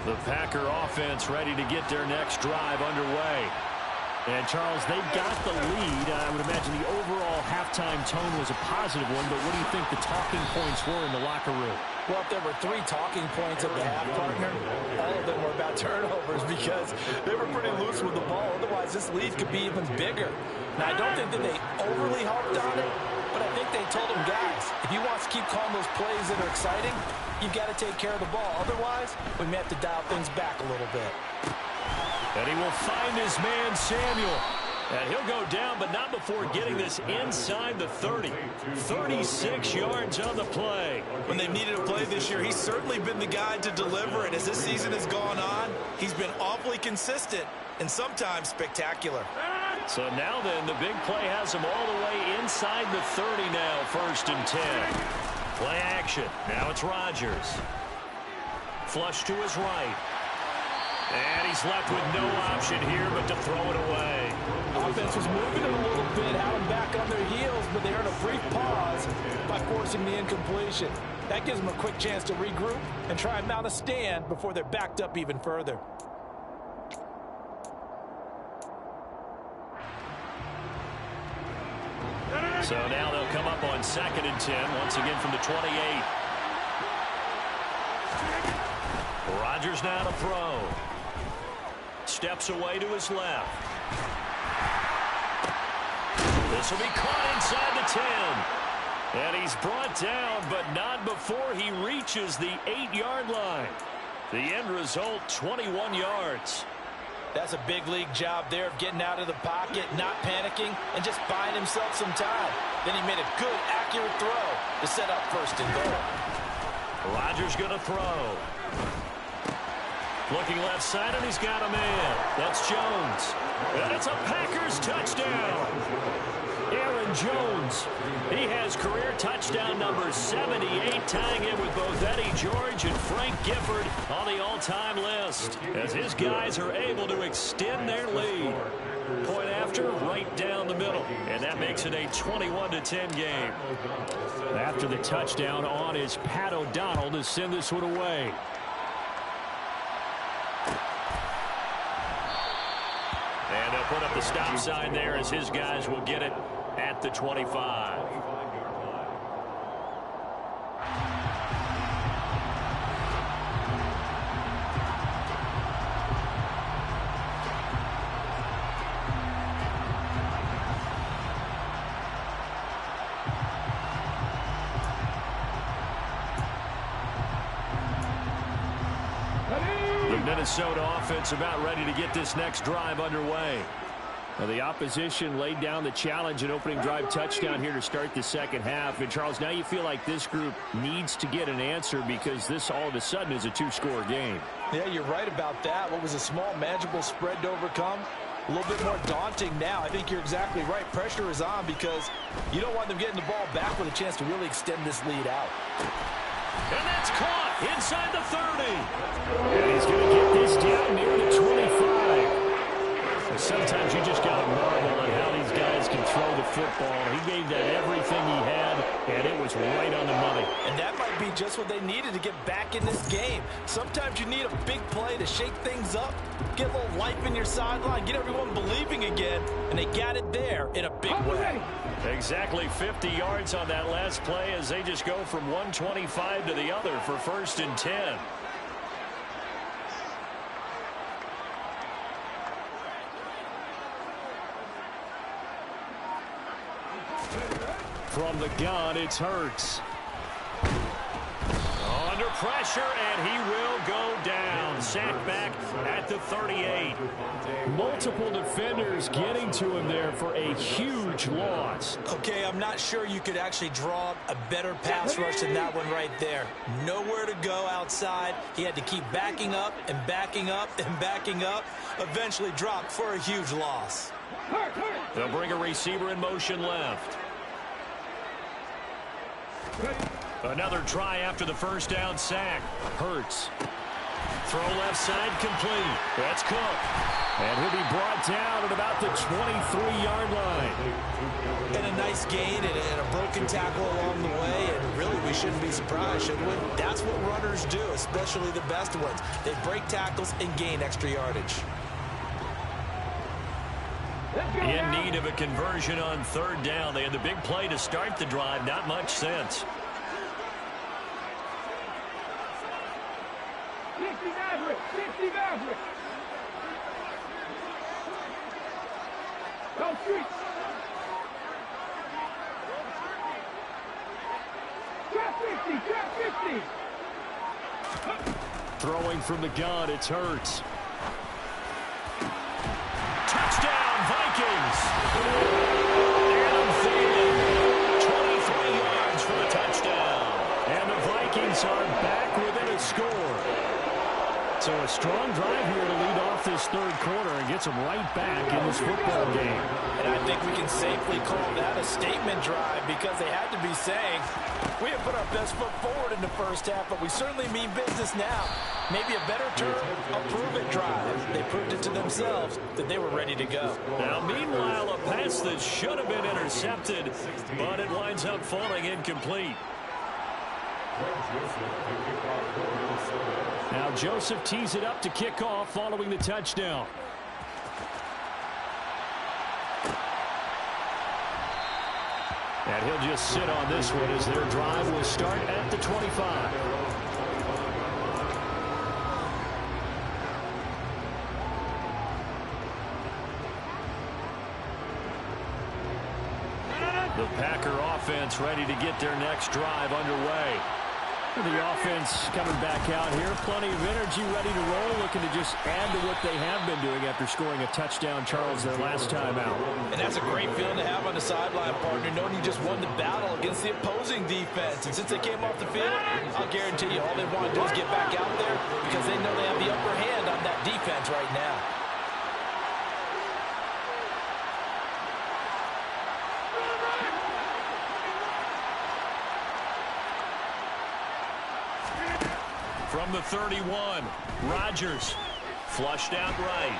The Packer offense ready to get their next drive underway. And, Charles, they've got the lead. I would imagine the overall halftime tone was a positive one, but what do you think the talking points were in the locker room? Well, if there were 3 talking points at the half, partner, all of them were about turnovers because they were pretty loose with the ball. Otherwise, this lead could be even bigger. Now, I don't think that they overly harped on it, but I think they told them, guys, if you want to keep calling those plays that are exciting, you've got to take care of the ball. Otherwise, we may have to dial things back a little bit. And he will find his man, Samuel. And he'll go down, but not before getting this inside the 30. 36 yards on the play. When they've needed a play this year, he's certainly been the guy to deliver. And as this season has gone on, he's been awfully consistent and sometimes spectacular. So now then, the big play has him all the way inside the 30 now, 1st and 10. Play action. Now it's Rodgers. Flush to his right. And he's left with no option here but to throw it away. Offense was moving it a little bit, had them back on their heels, but they earned a brief pause by forcing the incompletion. That gives them a quick chance to regroup and try and mount a stand before they're backed up even further. So now they'll come up on 2nd and 10, once again from the 28. Rodgers now to throw. Steps away to his left. This will be caught inside the 10. And he's brought down, but not before he reaches the 8-yard line. The end result, 21 yards. That's a big league job there of getting out of the pocket, not panicking, and just buying himself some time. Then he made a good, accurate throw to set up 1st and goal. Rodgers going to throw. Looking left side, and he's got a man. That's Jones. And it's a Packers touchdown. Aaron Jones. He has career touchdown number 78, tying it with both Eddie George and Frank Gifford on the all-time list, as his guys are able to extend their lead. Point after, right down the middle, and that makes it a 21-10 game. After the touchdown, on is Pat O'Donnell to send this one away. And they'll put up the stop sign there as his guys will get it at the 25. The Minnesota offense about ready to get this next drive underway. Well, the opposition laid down the challenge, an opening drive touchdown here to start the second half. And, Charles, now you feel like this group needs to get an answer because this all of a sudden is a 2-score game. Yeah, you're right about that. What was a small, manageable spread to overcome, a little bit more daunting now. I think you're exactly right. Pressure is on because you don't want them getting the ball back with a chance to really extend this lead out. And that's caught inside the 30. And he's going to get this down near the 25. Sometimes you just got to marvel at how these guys can throw the football. He gave that everything he had, and it was right on the money. And that might be just what they needed to get back in this game. Sometimes you need a big play to shake things up, get a little life in your sideline, get everyone believing again, and they got it there in a big way. Exactly 50 yards on that last play as they just go from 125 to the other for 1st and 10. From the gun, it's Hurts. Under pressure, and he will go down. Sacked back at the 38. Multiple defenders getting to him there for a huge loss. Okay, I'm not sure you could actually draw a better pass rush than that one right there. Nowhere to go outside. He had to keep backing up and backing up and backing up. Eventually dropped for a huge loss. They'll bring a receiver in motion left. Another try after the first down sack. Hurts. Throw left side complete. That's Cook. And he'll be brought down at about the 23-yard line. And a nice gain and a broken tackle along the way. And really, we shouldn't be surprised, should we? That's what runners do, especially the best ones. They break tackles and gain extra yardage. In need of a conversion on 3rd down. They had the big play to start the drive. Not much sense. 60 Maverick! 60 Maverick! Go street! Trap 50! Trap 50! Throwing from the gun, it's Hurts. Touchdown, Vikings! Adam Thielen, 23 yards for the touchdown. And the Vikings are back within a score. So a strong drive here to lead off this this third quarter and gets them right back in this football game. And I think we can safely call that a statement drive because they had to be saying, we have put our best foot forward in the first half, but we certainly mean business now. Maybe a better term, a prove-it drive. They proved it to themselves that they were ready to go. Now, meanwhile, a pass that should have been intercepted, but it winds up falling incomplete. Now Joseph tees it up to kick off following the touchdown. And he'll just sit on this one as their drive will start at the 25. The Packer offense ready to get their next drive underway. The offense coming back out here. Plenty of energy, ready to roll, looking to just add to what they have been doing after scoring a touchdown, Charles, their last time out. And that's a great feeling to have on the sideline, partner, knowing you just won the battle against the opposing defense. And since they came off the field, I'll guarantee you all they want to do is get back out there because they know they have the upper hand on that defense right now. From the 31, Rodgers flushed out right.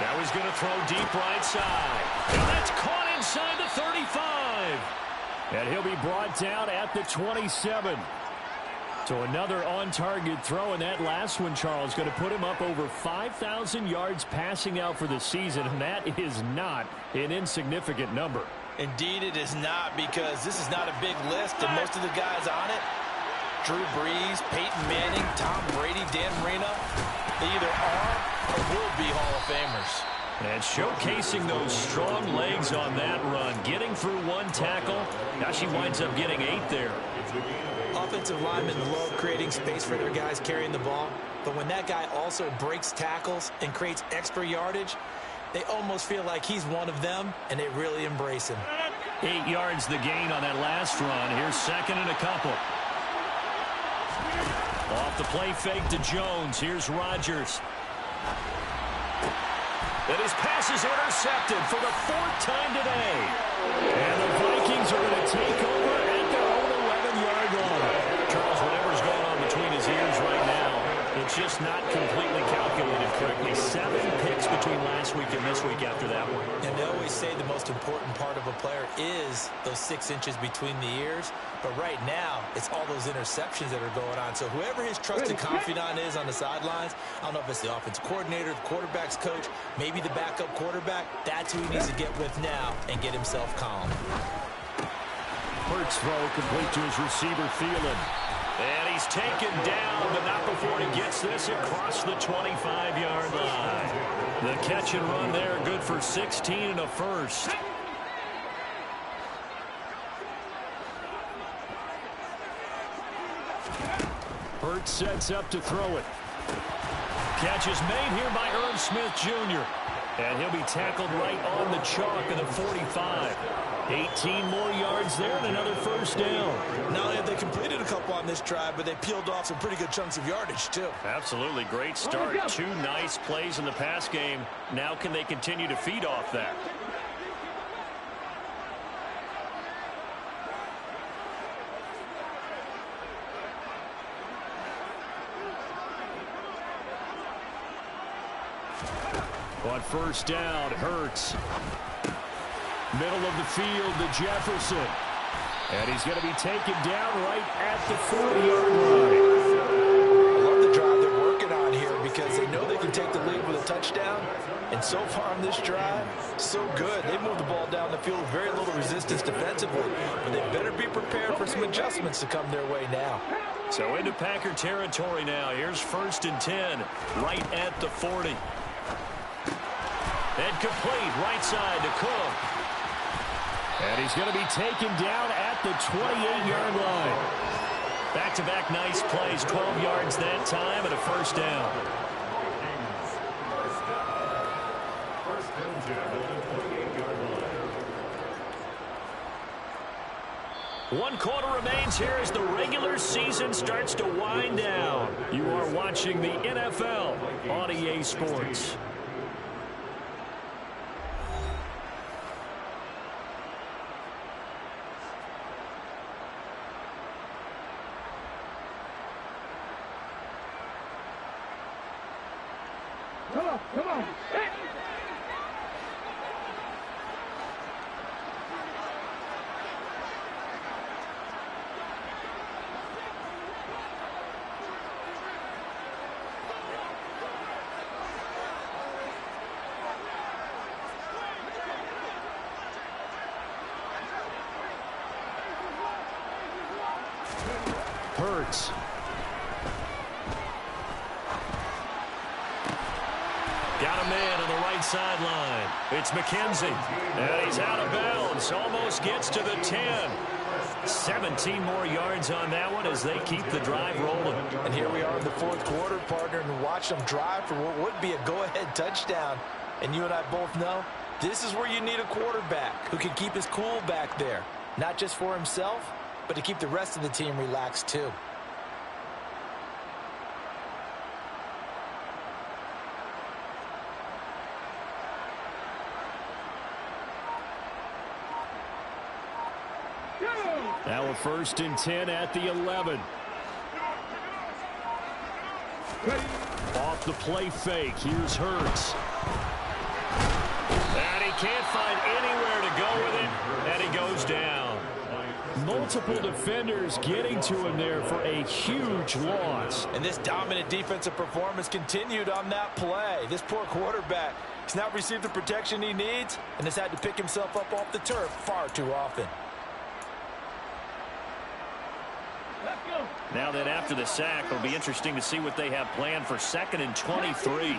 Now he's going to throw deep right side. And that's caught inside the 35. And he'll be brought down at the 27. So another on-target throw, and that last one, Charles, going to put him up over 5,000 yards passing out for the season, and that is not an insignificant number. Indeed it is not, because this is not a big list, and most of the guys on it, Drew Brees, Peyton Manning, Tom Brady, Dan Marino, they either are or will be Hall of Famers. And showcasing those strong legs on that run, getting through one tackle. Now she winds up getting 8 there. Offensive linemen love creating space for their guys carrying the ball, but when that guy also breaks tackles and creates extra yardage, they almost feel like he's one of them, and they really embrace him. 8 yards the gain on that last run. Here's second and a couple. Off the play fake to Jones. Here's Rodgers. And his pass is intercepted for the 4th time today. And the Vikings are going to take over at their own 11-yard line. Charles, whatever's going on between his ears right now, it's just not completely calculated correctly. 7 picks between last week and this week after that one. And they always say the most important part of a player is those 6 inches between the ears. But right now, it's all those interceptions that are going on. So whoever his trusted confidant is on the sidelines, I don't know if it's the offense coordinator, the quarterback's coach, maybe the backup quarterback, that's who he needs to get with now and get himself calm. Hurts throw complete to his receiver, Thielen. And he's taken down, but not before he gets this across the 25-yard line. The catch and run there, good for 16 and a first. Hurts sets up to throw it. Catch is made here by Irv Smith Jr. And he'll be tackled right on the chalk of the 45. 18 more yards there and another first down. Not only have they completed a couple on this drive, but they peeled off some pretty good chunks of yardage, too. Absolutely. Great start. 2 nice plays in the pass game. Now can they continue to feed off that? On first down, Hurts. Middle of the field to Jefferson. And he's going to be taken down right at the 40-yard line. I love the drive they're working on here because they know they can take the lead with a touchdown. And so far on this drive, so good. They moved the ball down the field with very little resistance defensively. But they better be prepared for some adjustments to come their way now. So into Packer territory now. Here's 1st and 10, right at the 40. And complete, right side to Cook. And he's going to be taken down at the 28-yard line. Back-to-back nice plays, 12 yards that time and a first down. First and 10 at the 28-yard line. 1 quarter remains here as the regular season starts to wind down. You are watching the NFL on EA Sports. Come on, come on. Hey. Hurts. Got a man on the right sideline. It's McKenzie. And he's out of bounds. Almost gets to the 10. 17 more yards on that one as they keep the drive rolling. And here we are in the 4th quarter, partner, and watch them drive for what would be a go-ahead touchdown. And you and I both know this is where you need a quarterback who can keep his cool back there. Not just for himself, but to keep the rest of the team relaxed too. Now a 1st and 10 at the 11. Off the play fake. Here's Hurts. And he can't find anywhere to go with it. And he goes down. Multiple defenders getting to him there for a huge loss. And this dominant defensive performance continued on that play. This poor quarterback has not received the protection he needs and has had to pick himself up off the turf far too often. Now that after the sack, it'll be interesting to see what they have planned for 2nd and 23.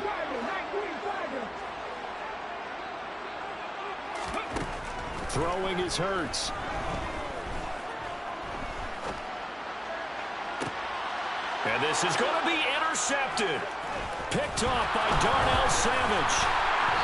Throwing is Hurts. And this is going to be intercepted. Picked off by Darnell Savage.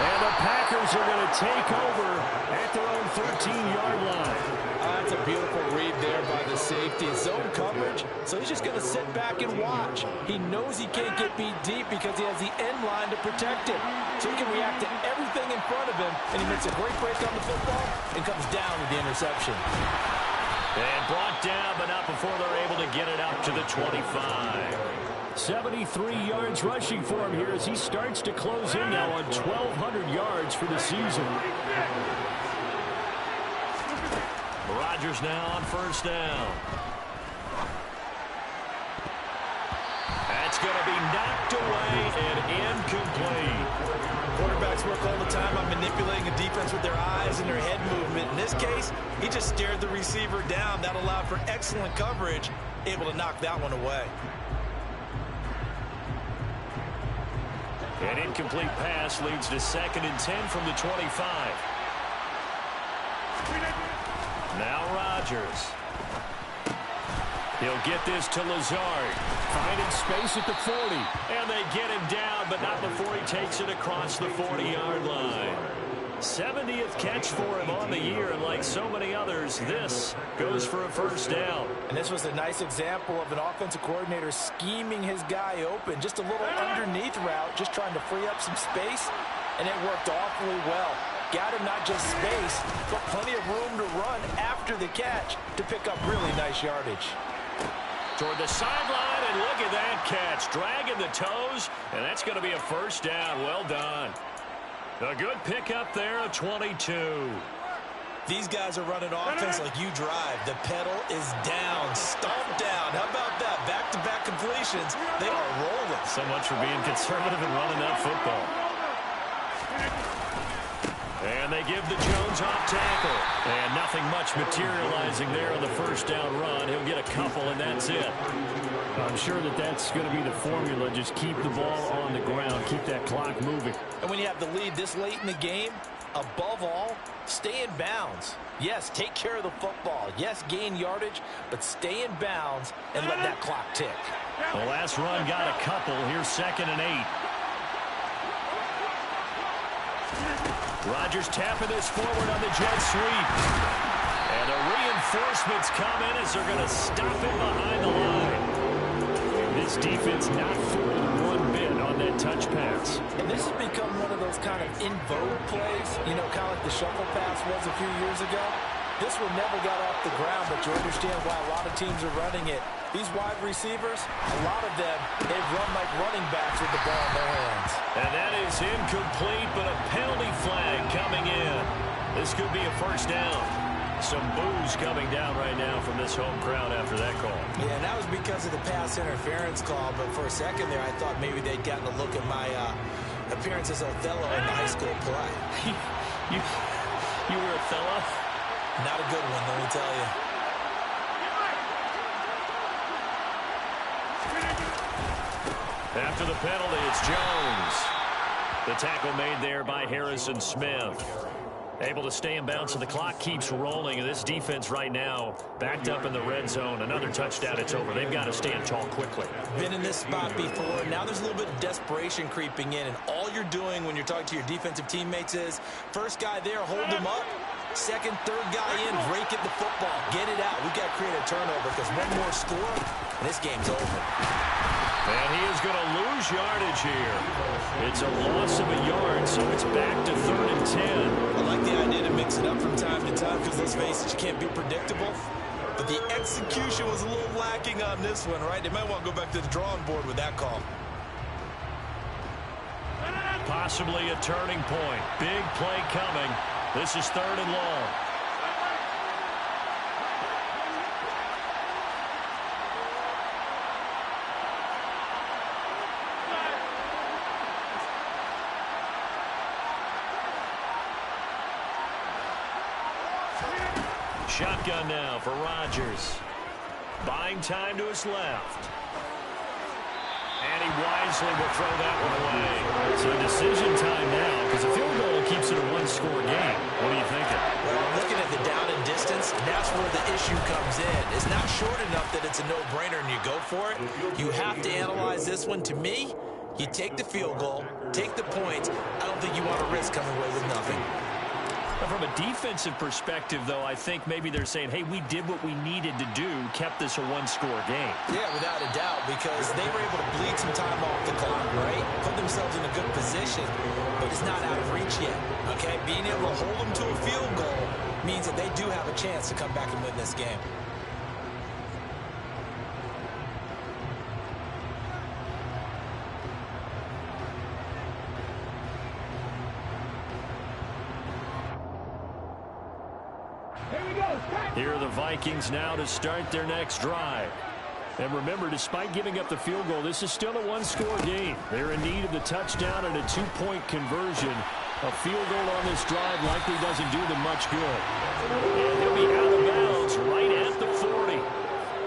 And the Packers are going to take over at their own 13-yard line. That's a beautiful read there by the safety. Zone coverage, so he's just going to sit back and watch. He knows he can't get beat deep because he has the end line to protect him. So he can react to everything in front of him, and he makes a great break on the football and comes down with the interception. And brought down, but not before they're able to get it up to the 25. 73 yards rushing for him here as he starts to close in now on 1,200 yards for the season. Rodgers now on 1st down. That's going to be knocked away and incomplete. Quarterbacks work all the time on manipulating a defense with their eyes and their head movement. In this case, he just stared the receiver down. That allowed for excellent coverage, able to knock that one away. An incomplete pass leads to 2nd and 10 from the 25. Now Rodgers. He'll get this to Lazard. Finding space at the 40. And they get him down, but not before he takes it across the 40-yard line. 70th catch for him on the year, and like so many others, this goes for a 1st down. And this was a nice example of an offensive coordinator scheming his guy open. Just a little underneath route, just trying to free up some space, and it worked awfully well. Got him not just space, but plenty of room to run after the catch to pick up really nice yardage. Toward the sideline, and look at that catch. Dragging the toes, and that's going to be a 1st down. Well done. A good pickup there of 22. These guys are running offense like you drive. The pedal is down, stomped down. How about that? Back-to-back completions. They are rolling. So much for being conservative and running that football. And they give the Jones off tackle. And nothing much materializing there on the 1st down run. He'll get a couple, and that's it. I'm sure that that's going to be the formula. Just keep the ball on the ground. Keep that clock moving. And when you have the lead this late in the game, above all, stay in bounds. Yes, take care of the football. Yes, gain yardage, but stay in bounds and let that clock tick. The last run got a couple. Here's 2nd and 8. Rodgers tapping this forward on the jet sweep. And the reinforcements come in as they're going to stop it behind the line. This defense not fooled one bit on that touch pass. And this has become one of those kind of in vogue plays, you know, kind of like the shuffle pass was a few years ago. This one never got off the ground, but you understand why a lot of teams are running it. These wide receivers, a lot of them, they've run like running backs with the ball in their hands. And that is incomplete, but a penalty flag coming in. This could be a first down. Some boos coming down right now from this home crowd after that call. Yeah, and that was because of the pass interference call, but for a second there, I thought maybe they'd gotten a look at my appearance as Othello in the high school play. You were Othello? Not a good one, let me tell you. After the penalty, it's Jones. The tackle made there by Harrison Smith. Able to stay in bounds, and the clock keeps rolling. And this defense right now backed up in the red zone. Another touchdown, it's over. They've got to stand tall quickly. Been in this spot before. Now there's a little bit of desperation creeping in. And all you're doing when you're talking to your defensive teammates is, first guy there, hold him up. Second, third guy in, break it the football. Get it out. We've got to create a turnover because one more score, and this game's over. And he is going to lose yardage here. It's a loss of a yard, so it's back to 3rd and 10. I like the idea to mix it up from time to time because, let's face it, you can't be predictable. But the execution was a little lacking on this one, right? They might want to go back to the drawing board with that call. Possibly a turning point. Big play coming. This is 3rd and long. Shotgun now for Rodgers. Buying time to his left. And he wisely will throw that one away. So decision time now, because a field goal keeps it a one-score game. What are you thinking? Well, looking at the down and distance, that's where the issue comes in. It's not short enough that it's a no-brainer and you go for it. You have to analyze this one. To me, you take the field goal, take the points. I don't think you want to risk coming away with nothing. From a defensive perspective, though, I think maybe they're saying, hey, we did what we needed to do, kept this a one-score game. Yeah, without a doubt, because they were able to bleed some time off the clock, right? Put themselves in a good position, but it's not out of reach yet, okay? Being able to hold them to a field goal means that they do have a chance to come back and win this game. Here are the Vikings now to start their next drive. And remember, despite giving up the field goal, this is still a one-score game. They're in need of the touchdown and a two-point conversion. A field goal on this drive likely doesn't do them much good. And he'll be out of bounds right at the 40.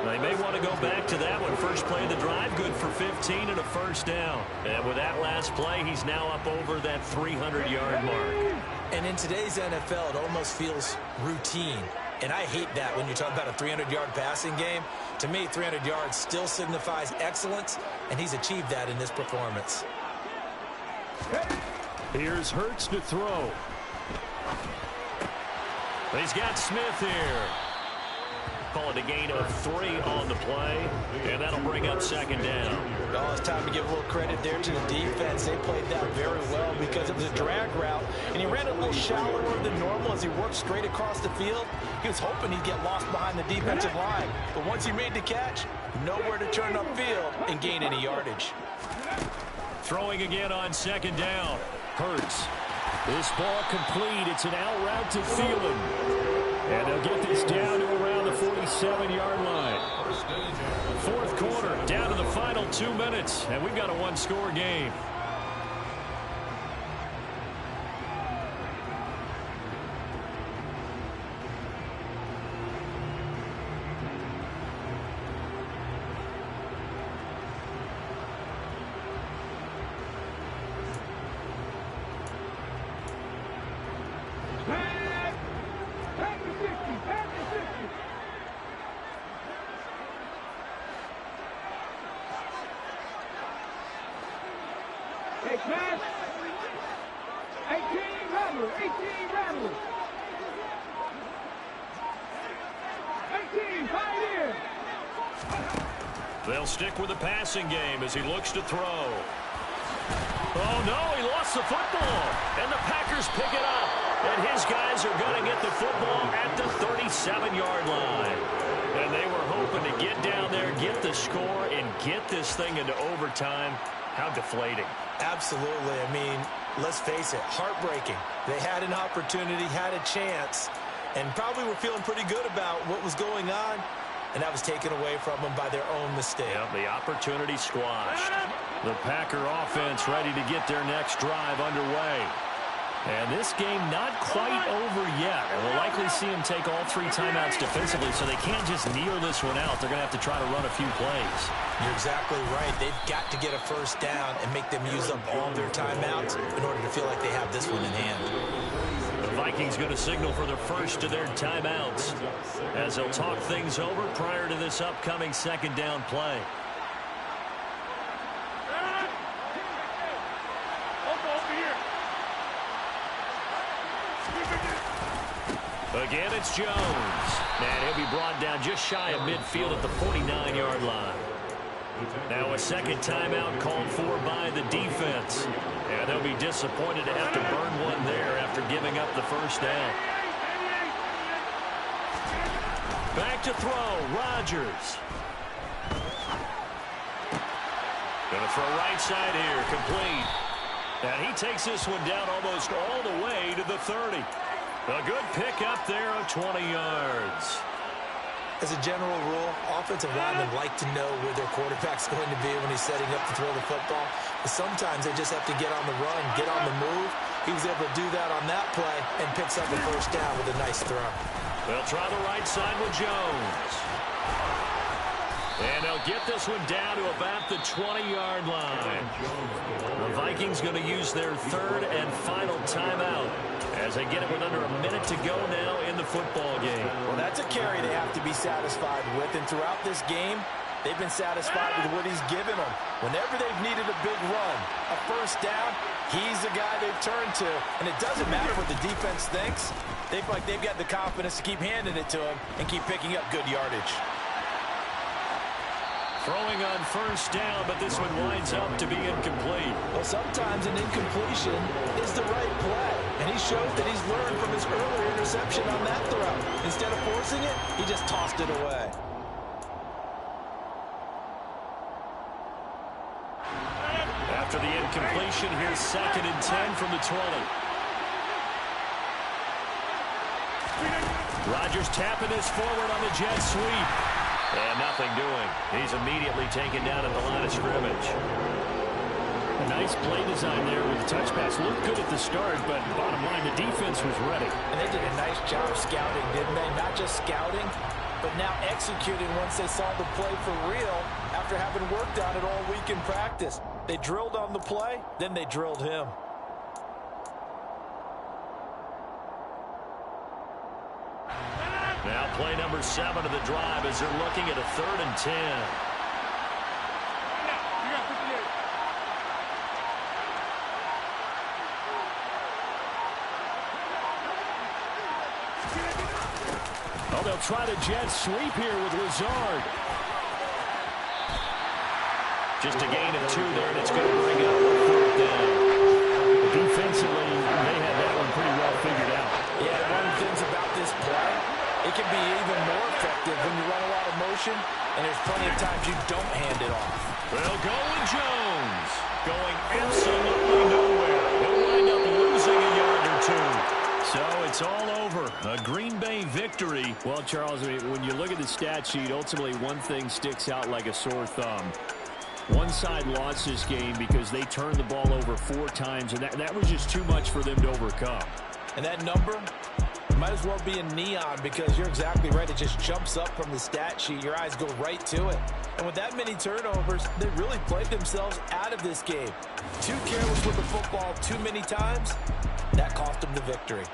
They may want to go back to that one. First play of the drive, good for 15 and a first down. And with that last play, he's now up over that 300-yard mark. And in today's NFL, it almost feels routine. And I hate that when you talk about a 300-yard passing game. To me, 300 yards still signifies excellence, and he's achieved that in this performance. Here's Hurts to throw. He's got Smith here. Call it a gain of 3 on the play, and that'll bring up second down. Oh, it's time to give a little credit there to the defense. They played that very well because it was a drag route, and he ran a little shallower than normal as he worked straight across the field. He was hoping he'd get lost behind the defensive line, but once he made the catch, nowhere to turn upfield and gain any yardage. Throwing again on second down. Hurts. This ball complete. It's an out route to Thielen. And they'll get this down to around the 47-yard line. Fourth quarter, down to the final 2 minutes, and we've got a one-score game. team, fight in. They'll stick with the passing game as he looks to throw. Oh, no, he lost the football. And the Packers pick it up. And his guys are going to get the football at the 37-yard line. And they were hoping to get down there, get the score, and get this thing into overtime. How deflating. Absolutely. I mean, let's face it, heartbreaking. They had an opportunity, had a chance, and probably were feeling pretty good about what was going on, and that was taken away from them by their own mistake. Yeah, the opportunity squashed. The Packer offense ready to get their next drive underway. And this game not quite over yet. And we'll likely see them take all 3 timeouts defensively, so they can't just kneel this one out. They're going to have to try to run a few plays. You're exactly right. They've got to get a first down and make them use up all their timeouts in order to feel like they have this one in hand. The Vikings going to signal for the first of their timeouts as they'll talk things over prior to this upcoming second down play. Again, it's Jones. And he'll be brought down just shy of midfield at the 49-yard line. Now a second timeout called for by the defense. And they'll be disappointed to have to burn one there after giving up the first down. Back to throw, Rodgers. Gonna throw right side here, complete. And he takes this one down almost all the way to the 30. A good pick up there of 20 yards. As a general rule, offensive linemen like to know where their quarterback's going to be when he's setting up to throw the football. But sometimes they just have to get on the run, get on the move. He was able to do that on that play and picks up the first down with a nice throw. They'll try the right side with Jones. And they'll get this one down to about the 20-yard line. The Vikings going to use their third and final timeout as they get it with under a minute to go now in the football game. Well, that's a carry they have to be satisfied with. And throughout this game, they've been satisfied with what he's given them. Whenever they've needed a big run, a first down, he's the guy they've turned to. And it doesn't matter what the defense thinks. They feel like they've got the confidence to keep handing it to him and keep picking up good yardage. Throwing on first down, but this one winds up to be incomplete. Well, sometimes an incompletion is the right play. And he showed that he's learned from his earlier interception on that throw. Instead of forcing it, he just tossed it away. After the incompletion, here's 2nd and 10 from the 20. Rodgers tapping this forward on the jet sweep. And nothing doing. He's immediately taken down at the line of scrimmage. A nice play design there with the touch pass. Looked good at the start, but bottom line, the defense was ready. And they did a nice job scouting, didn't they? Not just scouting, but now executing once they saw the play for real after having worked on it all week in practice. They drilled on the play, then they drilled him. Now play number 7 of the drive as they're looking at a 3rd and 10. Oh, they'll try to jet sweep here with Lazard. Just a gain of 2 there, and it's going to bring up a 4th down. Defensively, they had that one pretty well figured out. Yeah, one of the things about this play, it can be even more effective when you run a lot of motion, and there's plenty of times you don't hand it off. They'll go with Jones. Going absolutely nowhere. He'll wind up losing a yard or 2. So it's all over. A Green Bay victory. Well, Charles, I mean, when you look at the stat sheet, ultimately one thing sticks out like a sore thumb. One side lost this game because they turned the ball over 4 times, and that was just too much for them to overcome. And that number might as well be in neon because you're exactly right. It just jumps up from the stat sheet. Your eyes go right to it. And with that many turnovers, they really played themselves out of this game. Too careless with the football too many times. That cost them the victory.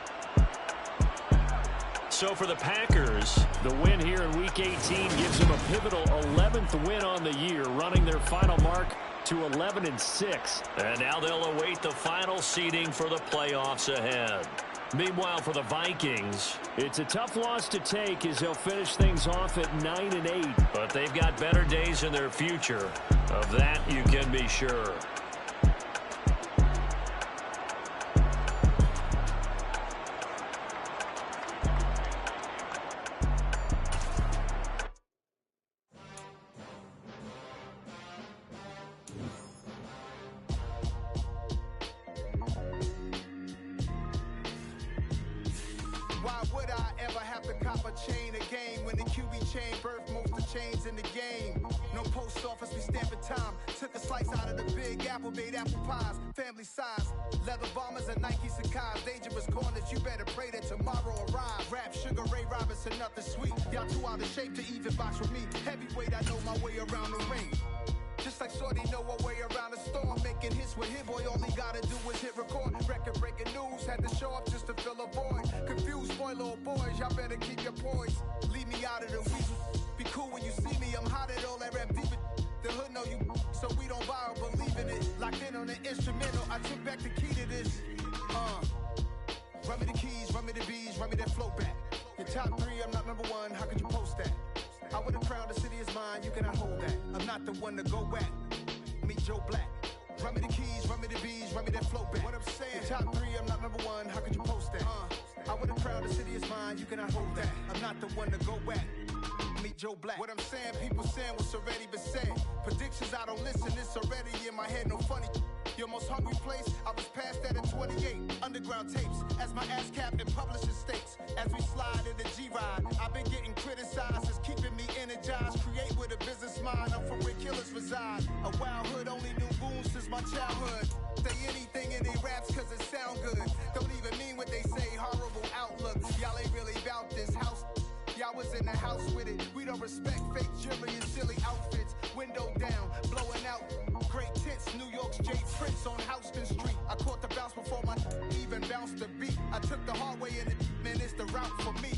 So for the Packers, the win here in Week 18 gives them a pivotal 11th win on the year, running their final mark to 11-6. And now they'll await the final seeding for the playoffs ahead. Meanwhile, for the Vikings, it's a tough loss to take as they'll finish things off at 9-8. But they've got better days in their future. Of that, you can be sure. Why would I ever have to cop a chain again when the QB chain birthed most of the chains in the game? No post office, we stamping time. Took a slice out of the big apple, made apple pies, family size. Leather bombers and Nike Sacai's, dangerous corners, you better pray that tomorrow arrives. Rap, Sugar Ray Robinson, nothing sweet. Y'all too out of shape to even box with me. Heavyweight, I know my way around the ring. Just like Shorty know her way around the storm. Making hits with Hit Boy, all he gotta do is hit record. Record breaking news, had to show up just to fill a void. Confused boy, little boys, y'all better keep your poise. Leave me out of the weasel. Be cool when you see me, I'm hot at all that rap deep. The hood know you, so we don't borrow, believe in it. Locked in on the instrumental, I took back the key to this. Run me the keys, run me the bees, run me that flow back. Your top 3, I'm not number 1, how could you post that? I would've crowned the city is mine, you cannot hold that. I'm not the one to go back. Meet Joe Black. Run me the keys, run me the bees, run me that flow back. What I'm saying, your top 3, I'm not number 1, how could you post that? I would've crowned the city is mine, you cannot hold that. I'm not the one to go back. Meet Joe Black. What I'm saying, people saying what's already been said. Predictions, I don't listen, it's already in my head, no funny. Your most hungry place, I was past that in 28. Underground tapes, as my ass cap in publishing states. As we slide in the G-Ride, I've been getting criticized, it's keeping me energized. Create with a business mind, I'm from where killers reside. A wild hood, only knew goons since my childhood. Say anything in they raps cause it sound good. Don't even mean what they say, horrible outlook. Y'all ain't really about this house. Y'all was in the house with it. We don't respect fake jewelry and silly outfits. Window down, blowing out. Great tits, New York's Jay Prince on Houston Street. I caught the bounce before my even bounced the beat. I took the hard way in it, man, it's the route for me.